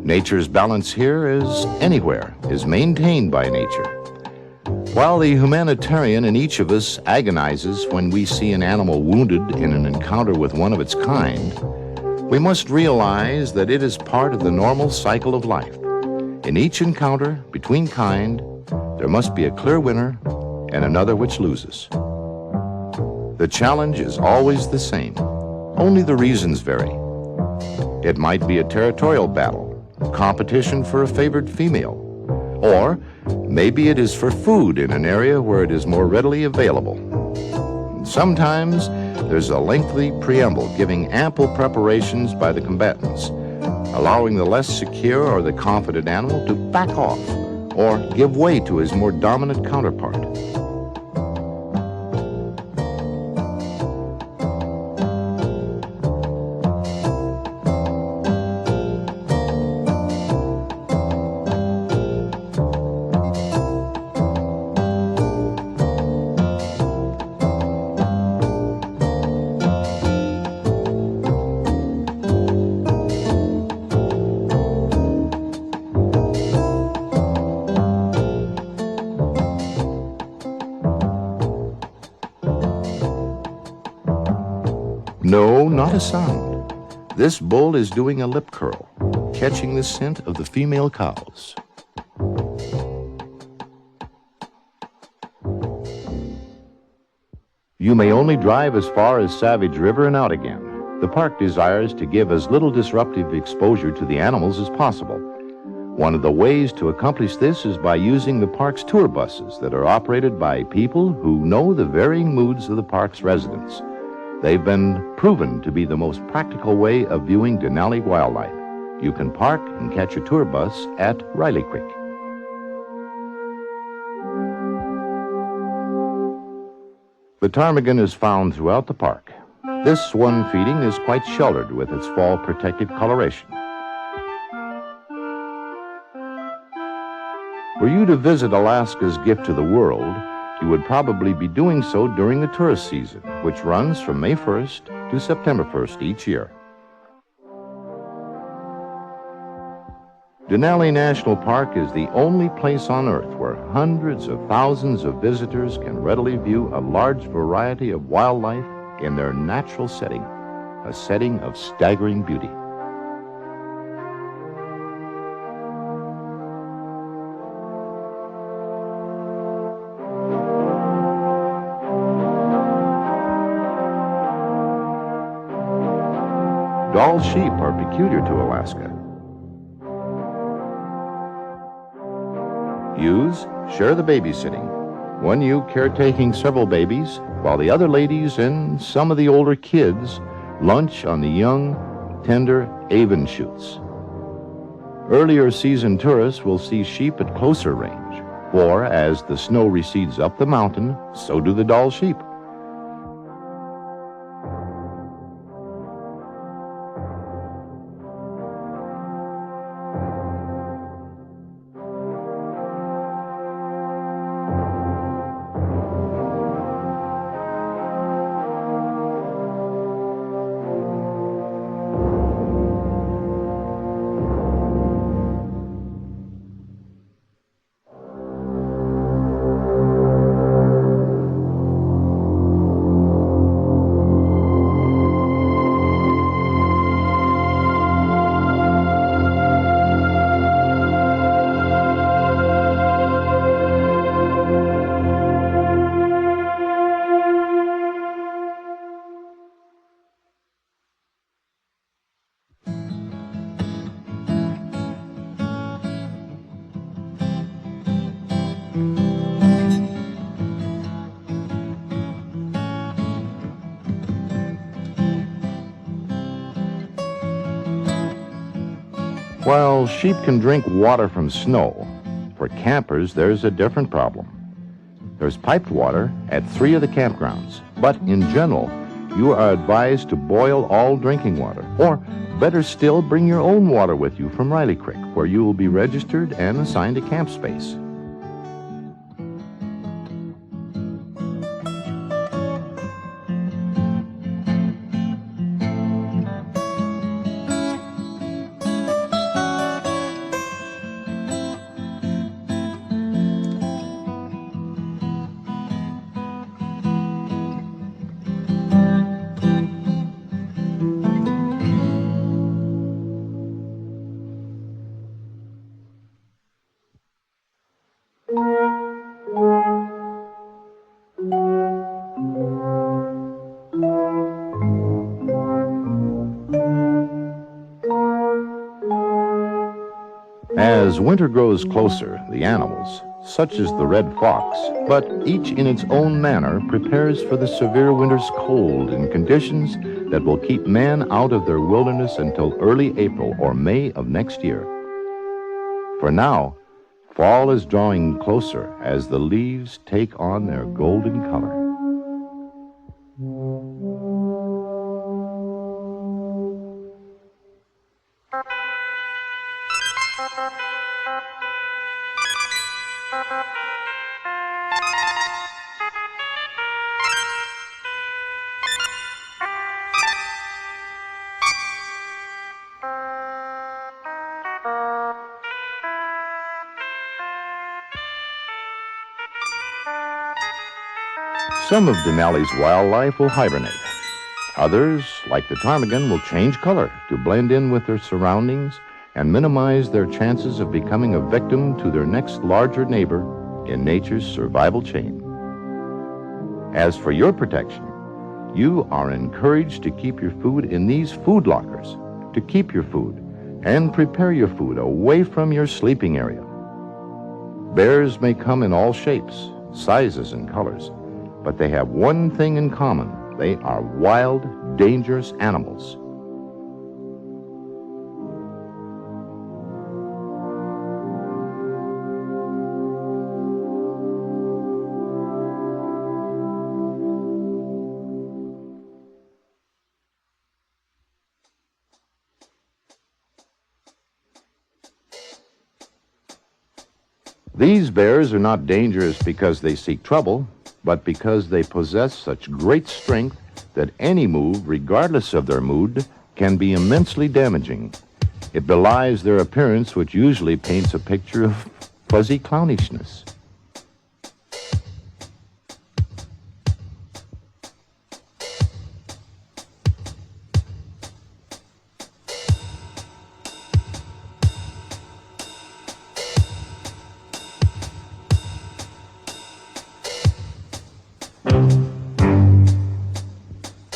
Nature's balance here, as anywhere, is maintained by nature. While the humanitarian in each of us agonizes when we see an animal wounded in an encounter with one of its kind, we must realize that it is part of the normal cycle of life. In each encounter between kind, there must be a clear winner and another which loses. The challenge is always the same, only the reasons vary. It might be a territorial battle, competition for a favored female, or maybe it is for food in an area where it is more readily available. Sometimes there's a lengthy preamble giving ample preparations by the combatants, allowing the less secure or the confident animal to back off or give way to his more dominant counterpart. No, not a sound. This bull is doing a lip curl, catching the scent of the female cows. You may only drive as far as Savage River and out again. The park desires to give as little disruptive exposure to the animals as possible. One of the ways to accomplish this is by using the park's tour buses that are operated by people who know the varying moods of the park's residents. They've been proven to be the most practical way of viewing Denali wildlife. You can park and catch a tour bus at Riley Creek. The ptarmigan is found throughout the park. This one feeding is quite sheltered with its fall protective coloration. Were you to visit Alaska's gift to the world, you would probably be doing so during the tourist season, which runs from May 1st to September 1st each year. Denali National Park is the only place on Earth where hundreds of thousands of visitors can readily view a large variety of wildlife in their natural setting, a setting of staggering beauty. Doll sheep are peculiar to Alaska. Ewes share the babysitting, one ewe caretaking several babies, while the other ladies and some of the older kids lunch on the young, tender avon shoots. Earlier season tourists will see sheep at closer range, for as the snow recedes up the mountain, so do the doll sheep. While sheep can drink water from snow, for campers there's a different problem. There's piped water at 3 of the campgrounds, but in general, you are advised to boil all drinking water, or better still, bring your own water with you from Riley Creek, where you will be registered and assigned a camp space. As winter grows closer, the animals, such as the red fox, but each in its own manner, prepares for the severe winter's cold in conditions that will keep man out of their wilderness until early April or May of next year. For now, fall is drawing closer as the leaves take on their golden color. Some of Denali's wildlife will hibernate. Others, like the ptarmigan, will change color to blend in with their surroundings and minimize their chances of becoming a victim to their next larger neighbor in nature's survival chain. As for your protection, you are encouraged to keep your food in these food lockers, to keep your food and prepare your food away from your sleeping area. Bears may come in all shapes, sizes, and colors, but they have one thing in common. They are wild, dangerous animals. These bears are not dangerous because they seek trouble, but because they possess such great strength that any move, regardless of their mood, can be immensely damaging. It belies their appearance, which usually paints a picture of fuzzy clownishness.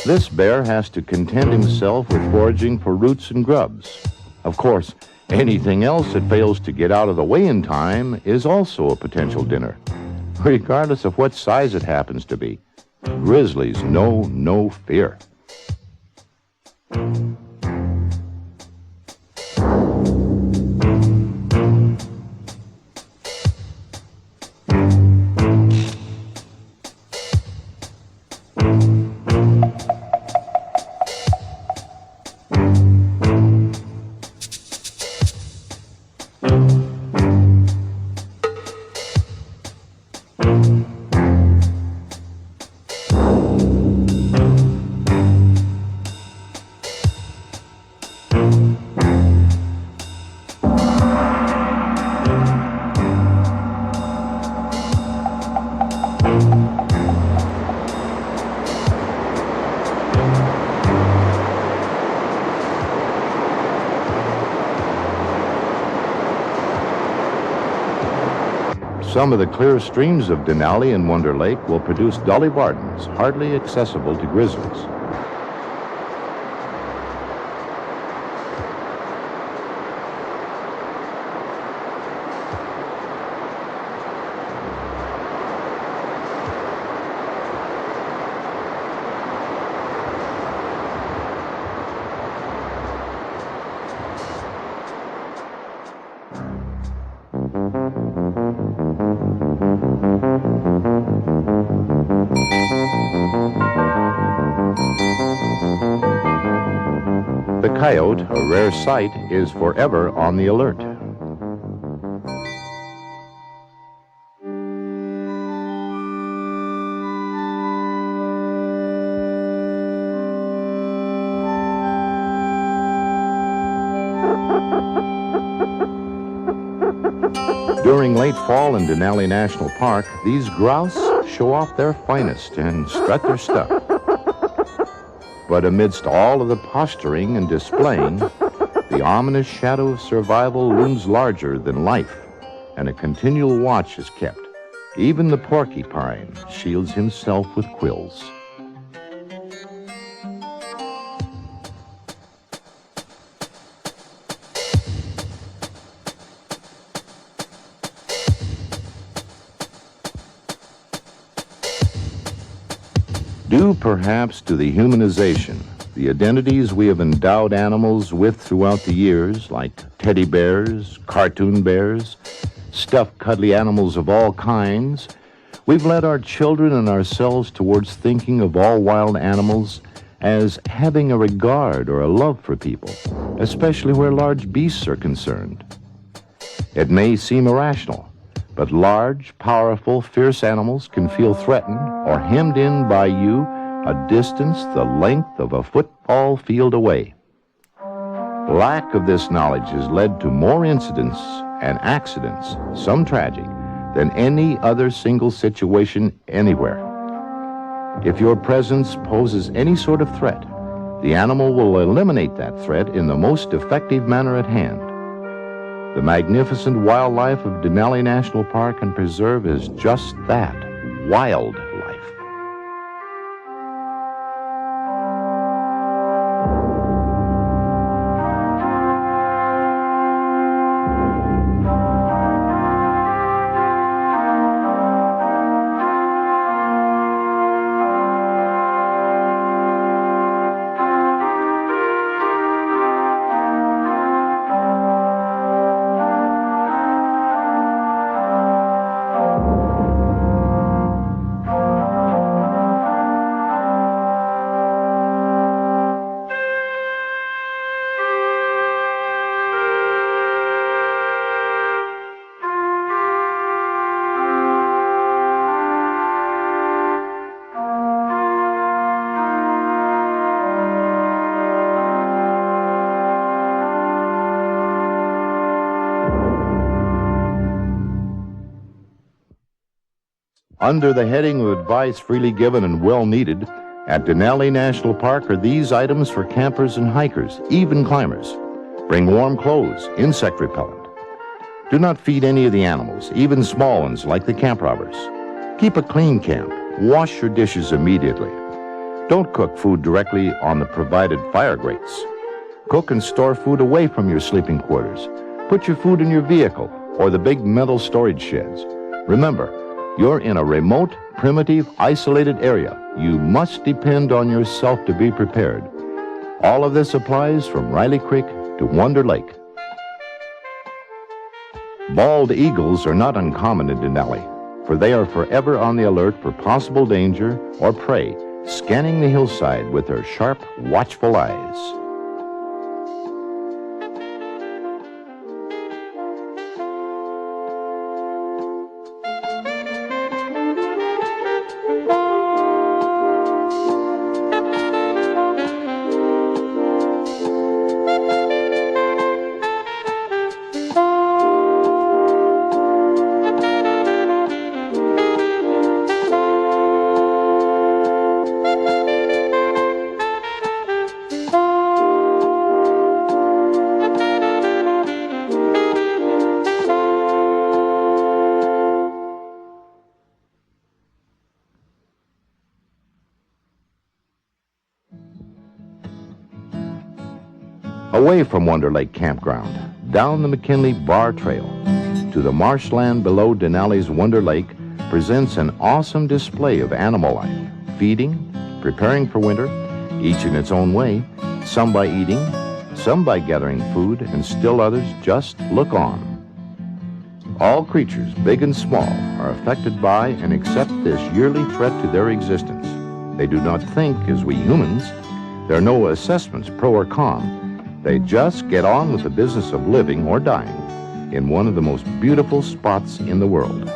This bear has to content himself with foraging for roots and grubs. Of course, anything else that fails to get out of the way in time is also a potential dinner, regardless of what size it happens to be. Grizzlies know no fear. Some of the clear streams of Denali and Wonder Lake will produce Dolly Vardens, hardly accessible to grizzlies. The coyote, a rare sight, is forever on the alert. During late fall in Denali National Park, these grouse show off their finest and strut their stuff. But amidst all of the posturing and displaying, the ominous shadow of survival looms larger than life, and a continual watch is kept. Even the porcupine shields himself with quills. Due perhaps to the humanization, the identities we have endowed animals with throughout the years, like teddy bears, cartoon bears, stuffed cuddly animals of all kinds, we've led our children and ourselves towards thinking of all wild animals as having a regard or a love for people, especially where large beasts are concerned. It may seem irrational, but large, powerful, fierce animals can feel threatened or hemmed in by you a distance the length of a football field away. Lack of this knowledge has led to more incidents and accidents, some tragic, than any other single situation anywhere. If your presence poses any sort of threat, the animal will eliminate that threat in the most effective manner at hand. The magnificent wildlife of Denali National Park and Preserve is just that, wildlife. Under the heading of advice freely given and well needed, at Denali National Park are these items for campers and hikers, even climbers. Bring warm clothes, insect repellent. Do not feed any of the animals, even small ones like the camp robbers. Keep a clean camp. Wash your dishes immediately. Don't cook food directly on the provided fire grates. Cook and store food away from your sleeping quarters. Put your food in your vehicle or the big metal storage sheds. Remember, you're in a remote, primitive, isolated area. You must depend on yourself to be prepared. All of this applies from Riley Creek to Wonder Lake. Bald eagles are not uncommon in Denali, for they are forever on the alert for possible danger or prey, scanning the hillside with their sharp, watchful eyes. Away from Wonder Lake Campground, down the McKinley Bar Trail, to the marshland below Denali's Wonder Lake presents an awesome display of animal life, feeding, preparing for winter, each in its own way, some by eating, some by gathering food, and still others just look on. All creatures, big and small, are affected by and accept this yearly threat to their existence. They do not think as we humans. There are no assessments, pro or con. They just get on with the business of living or dying in one of the most beautiful spots in the world.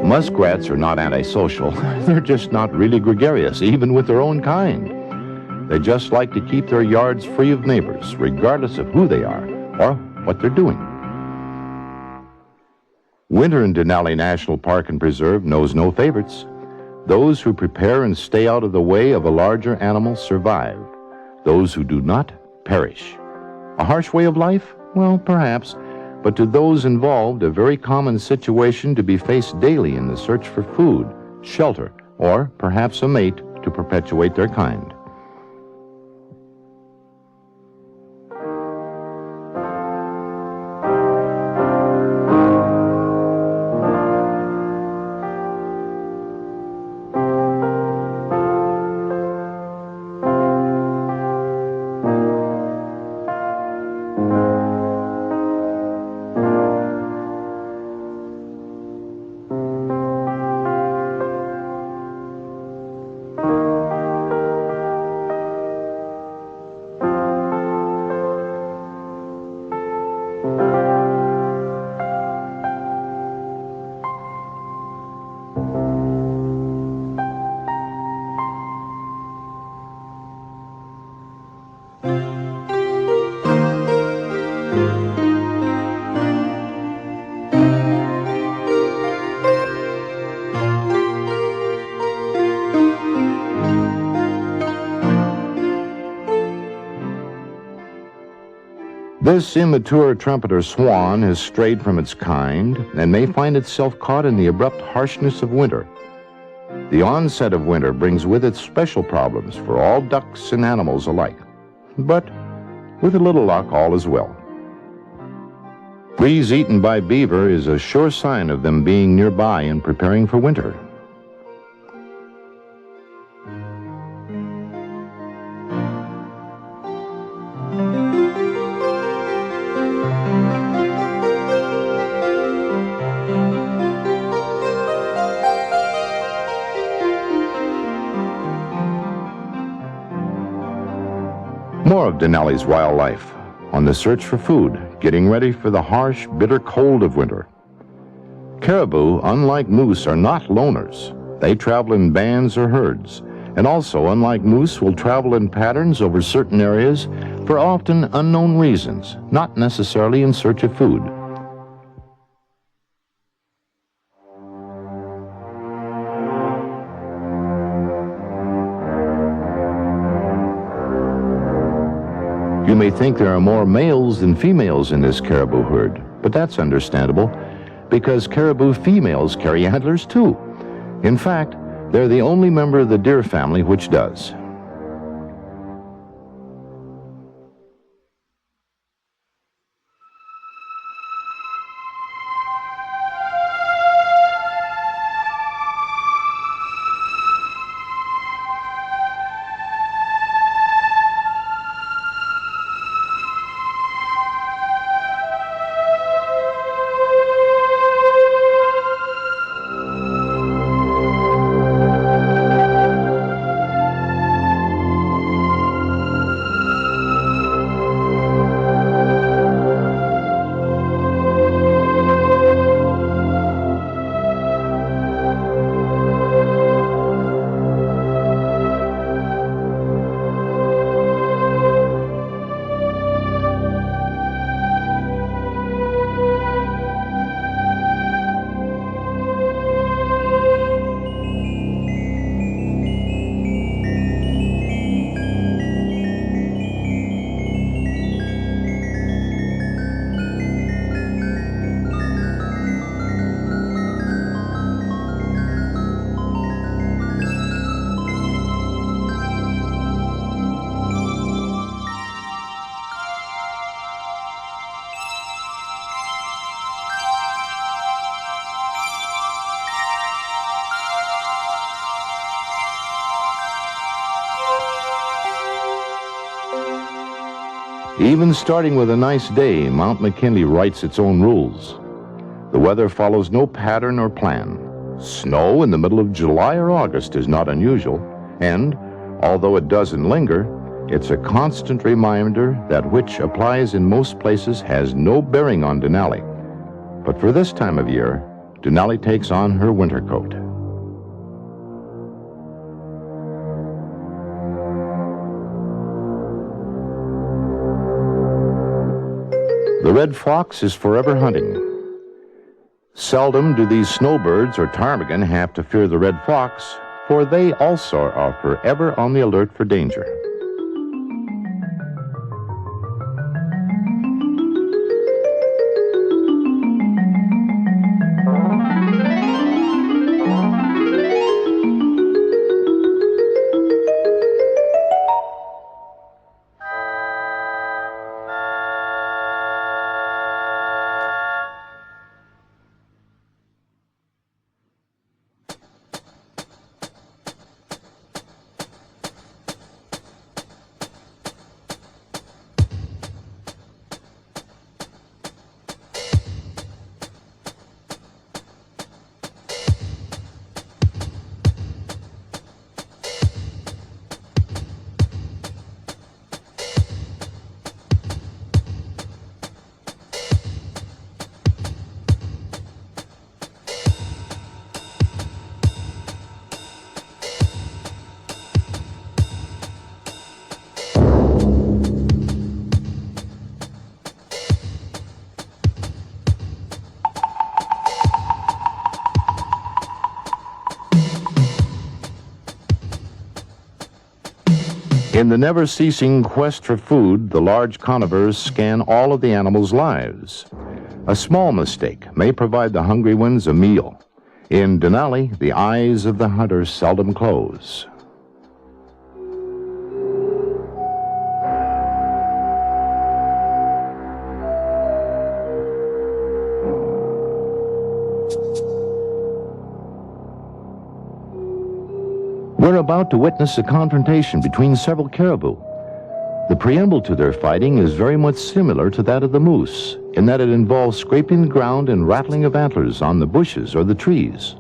Muskrats are not antisocial. They're just not really gregarious, even with their own kind. They just like to keep their yards free of neighbors, regardless of who they are or what they're doing. Winter in Denali National Park and Preserve knows no favorites. Those who prepare and stay out of the way of a larger animal survive. Those who do not perish. A harsh way of life? Well, perhaps. But to those involved, a very common situation to be faced daily in the search for food, shelter, or perhaps a mate to perpetuate their kind. This immature trumpeter swan has strayed from its kind and may find itself caught in the abrupt harshness of winter. The onset of winter brings with it special problems for all ducks and animals alike. But with a little luck, all is well. Fleas eaten by beaver is a sure sign of them being nearby and preparing for winter. More of Denali's wildlife, on the search for food, getting ready for the harsh, bitter cold of winter. Caribou, unlike moose, are not loners. They travel in bands or herds, and also, unlike moose, will travel in patterns over certain areas for often unknown reasons, not necessarily in search of food. You may think there are more males than females in this caribou herd, but that's understandable because caribou females carry antlers too. In fact, they're the only member of the deer family which does. Even starting with a nice day, Mount McKinley writes its own rules. The weather follows no pattern or plan. Snow in the middle of July or August is not unusual, and, although it doesn't linger, it's a constant reminder that which applies in most places has no bearing on Denali. But for this time of year, Denali takes on her winter coat. The red fox is forever hunting. Seldom do these snowbirds or ptarmigan have to fear the red fox, for they also are forever on the alert for danger. In the never-ceasing quest for food, the large conifers scan all of the animals' lives. A small mistake may provide the hungry ones a meal. In Denali, the eyes of the hunter seldom close. We're about to witness a confrontation between several caribou. The preamble to their fighting is very much similar to that of the moose, in that it involves scraping the ground and rattling of antlers on the bushes or the trees.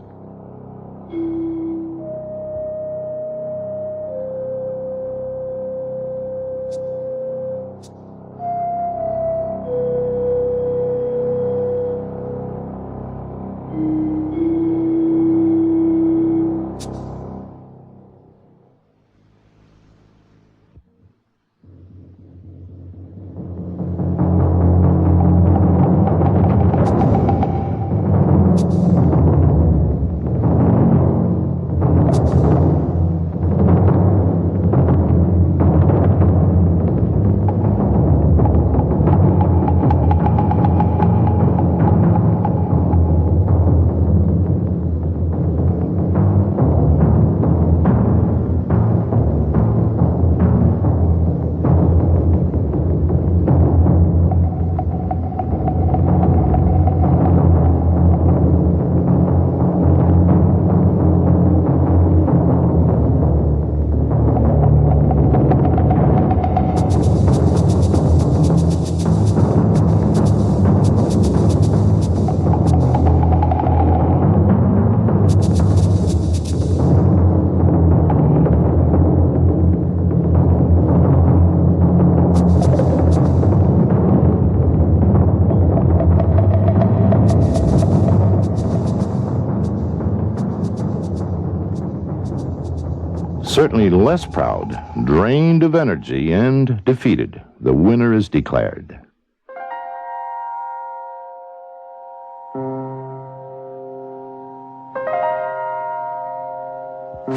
Certainly less proud, drained of energy, and defeated, the winner is declared.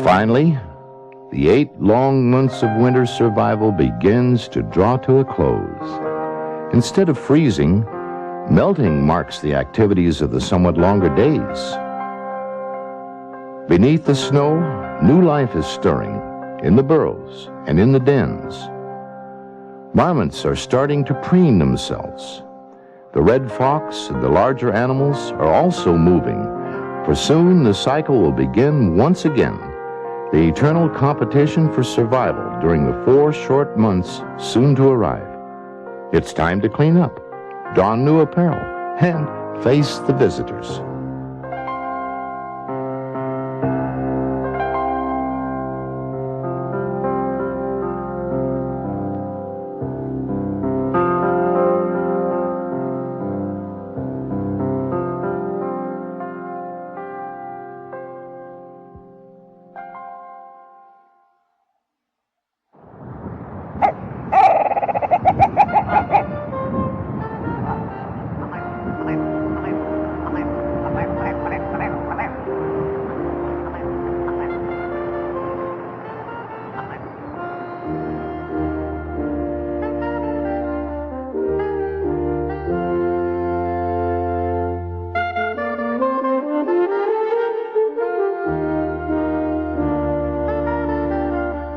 Finally, the 8 long months of winter survival begins to draw to a close. Instead of freezing, melting marks the activities of the somewhat longer days. Beneath the snow, new life is stirring in the burrows and in the dens. Varmints are starting to preen themselves. The red fox and the larger animals are also moving, for soon the cycle will begin once again. The eternal competition for survival during the 4 short months soon to arrive. It's time to clean up, don new apparel, and face the visitors.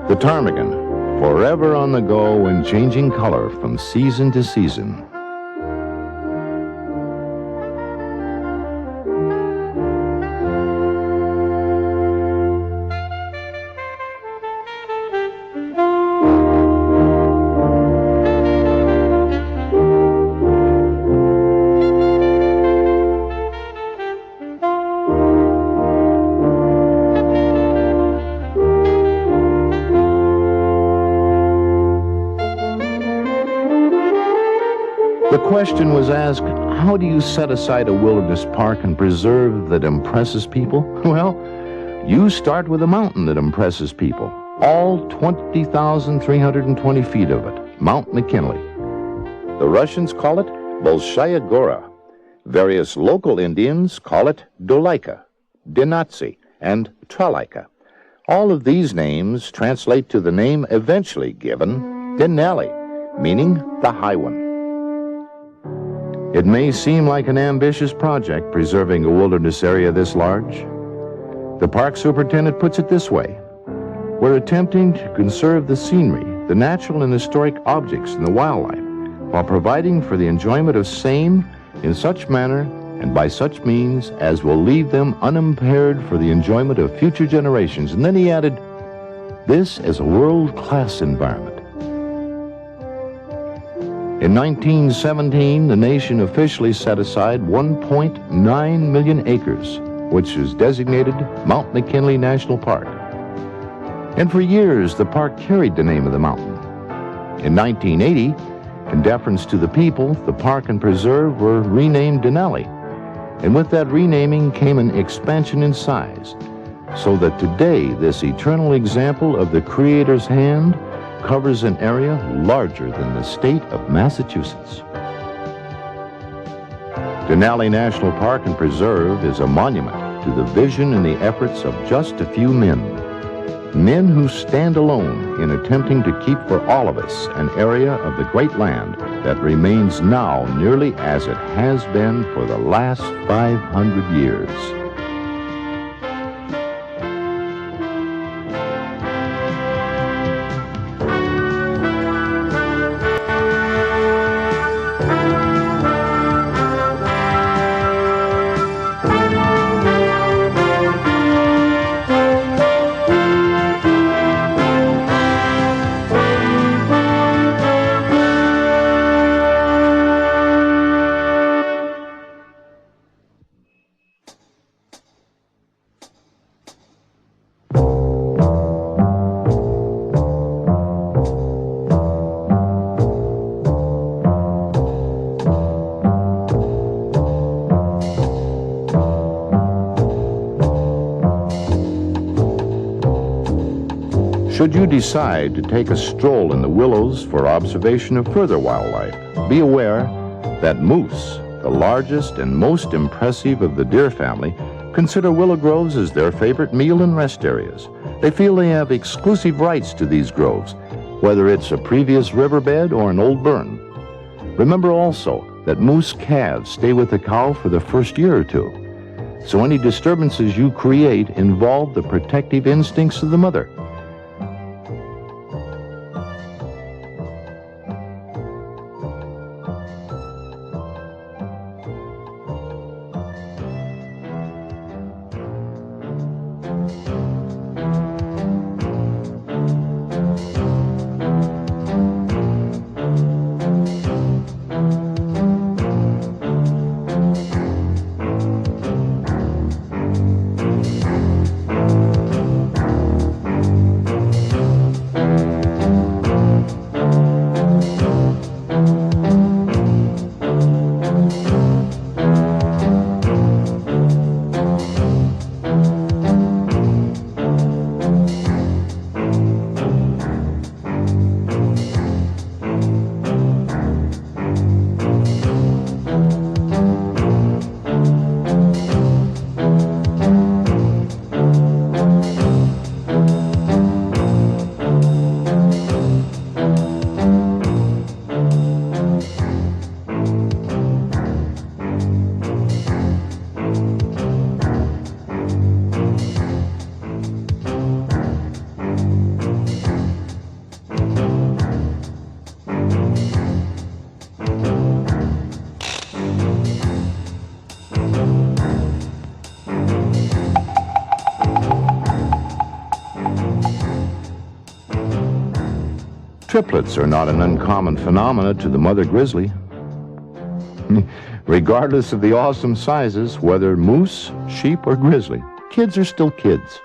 The ptarmigan, forever on the go and changing color from season to season. The question was asked, how do you set aside a wilderness park and preserve that impresses people? Well, you start with a mountain that impresses people. All 20,320 feet of it, Mount McKinley. The Russians call it Bolshaya Gora. Various local Indians call it Dolaika, Denali, and Tralaika. All of these names translate to the name eventually given, Denali, meaning the high one. It may seem like an ambitious project preserving a wilderness area this large. The park superintendent puts it this way: we're attempting to conserve the scenery, the natural and historic objects and the wildlife, while providing for the enjoyment of same in such manner and by such means as will leave them unimpaired for the enjoyment of future generations. And then he added, this is a world-class environment. In 1917, the nation officially set aside 1.9 million acres, which is designated Mount McKinley National Park. And for years, the park carried the name of the mountain. In 1980, in deference to the people, the park and preserve were renamed Denali. And with that renaming came an expansion in size, so that today this eternal example of the Creator's hand covers an area larger than the state of Massachusetts. Denali National Park and Preserve is a monument to the vision and the efforts of just a few men. Men who stand alone in attempting to keep for all of us an area of the great land that remains now nearly as it has been for the last 500 years. Should you decide to take a stroll in the willows for observation of further wildlife, be aware that moose, the largest and most impressive of the deer family, consider willow groves as their favorite meal and rest areas. They feel they have exclusive rights to these groves, whether it's a previous riverbed or an old burn. Remember also that moose calves stay with the cow for the first year or two. So any disturbances you create involve the protective instincts of the mother. Triplets are not an uncommon phenomena to the mother grizzly. Regardless of the awesome sizes, whether moose, sheep, or grizzly, kids are still kids.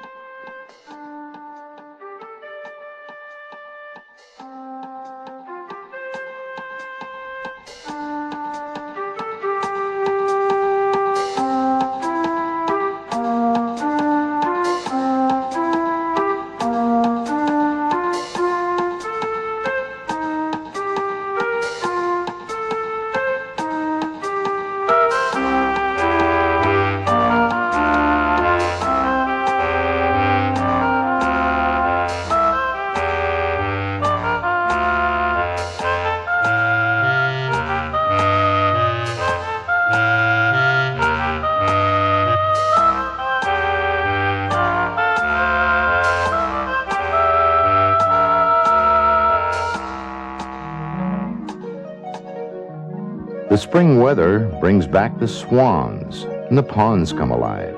The spring weather brings back the swans, and the ponds come alive.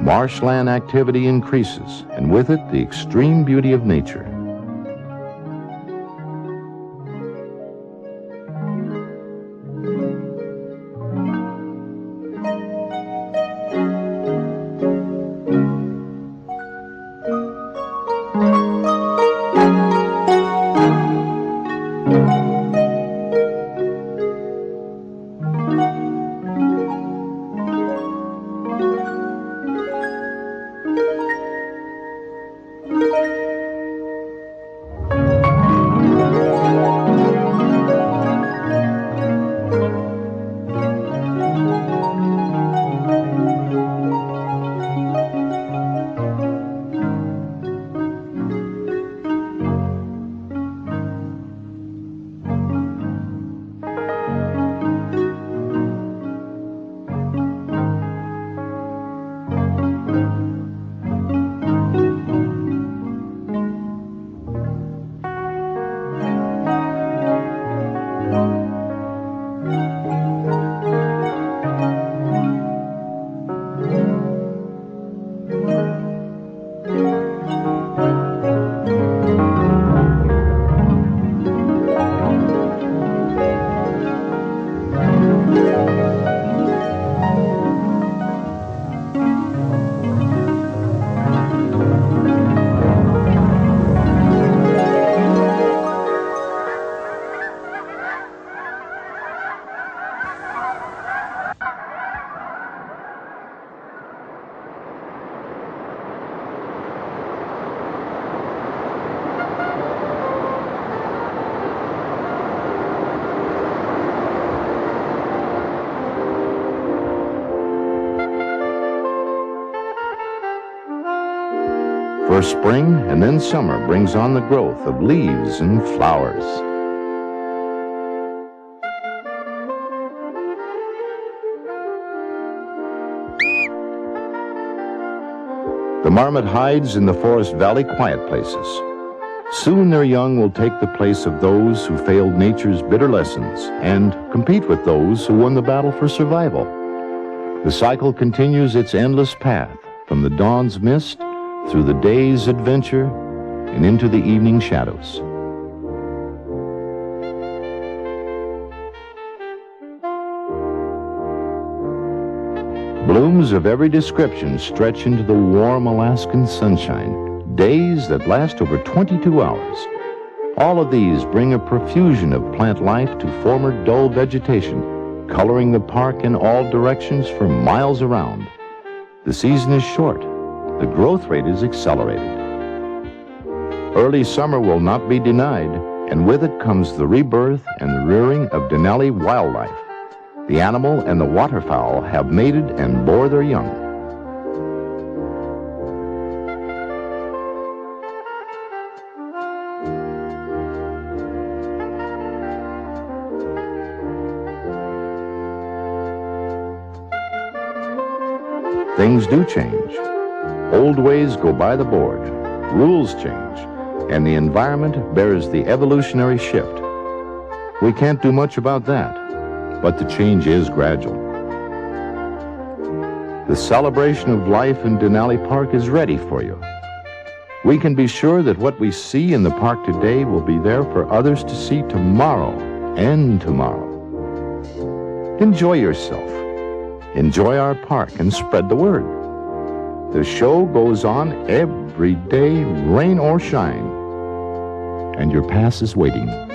Marshland activity increases, and with it, the extreme beauty of nature. For spring and then summer brings on the growth of leaves and flowers. The marmot hides in the forest valley quiet places. Soon their young will take the place of those who failed nature's bitter lessons and compete with those who won the battle for survival. The cycle continues its endless path from the dawn's mist through the day's adventure and into the evening shadows. Blooms of every description stretch into the warm Alaskan sunshine, days that last over 22 hours. All of these bring a profusion of plant life to former dull vegetation, coloring the park in all directions for miles around. The season is short. The growth rate is accelerated. Early summer will not be denied, and with it comes the rebirth and the rearing of Denali wildlife. The animal and the waterfowl have mated and bore their young. Things do change. Old ways go by the board, rules change, and the environment bears the evolutionary shift. We can't do much about that, but the change is gradual. The celebration of life in Denali Park is ready for you. we can be sure that what we see in the park today will be there for others to see tomorrow and tomorrow. Enjoy yourself. Enjoy our park and spread the word. The show goes on every day, rain or shine, and your pass is waiting.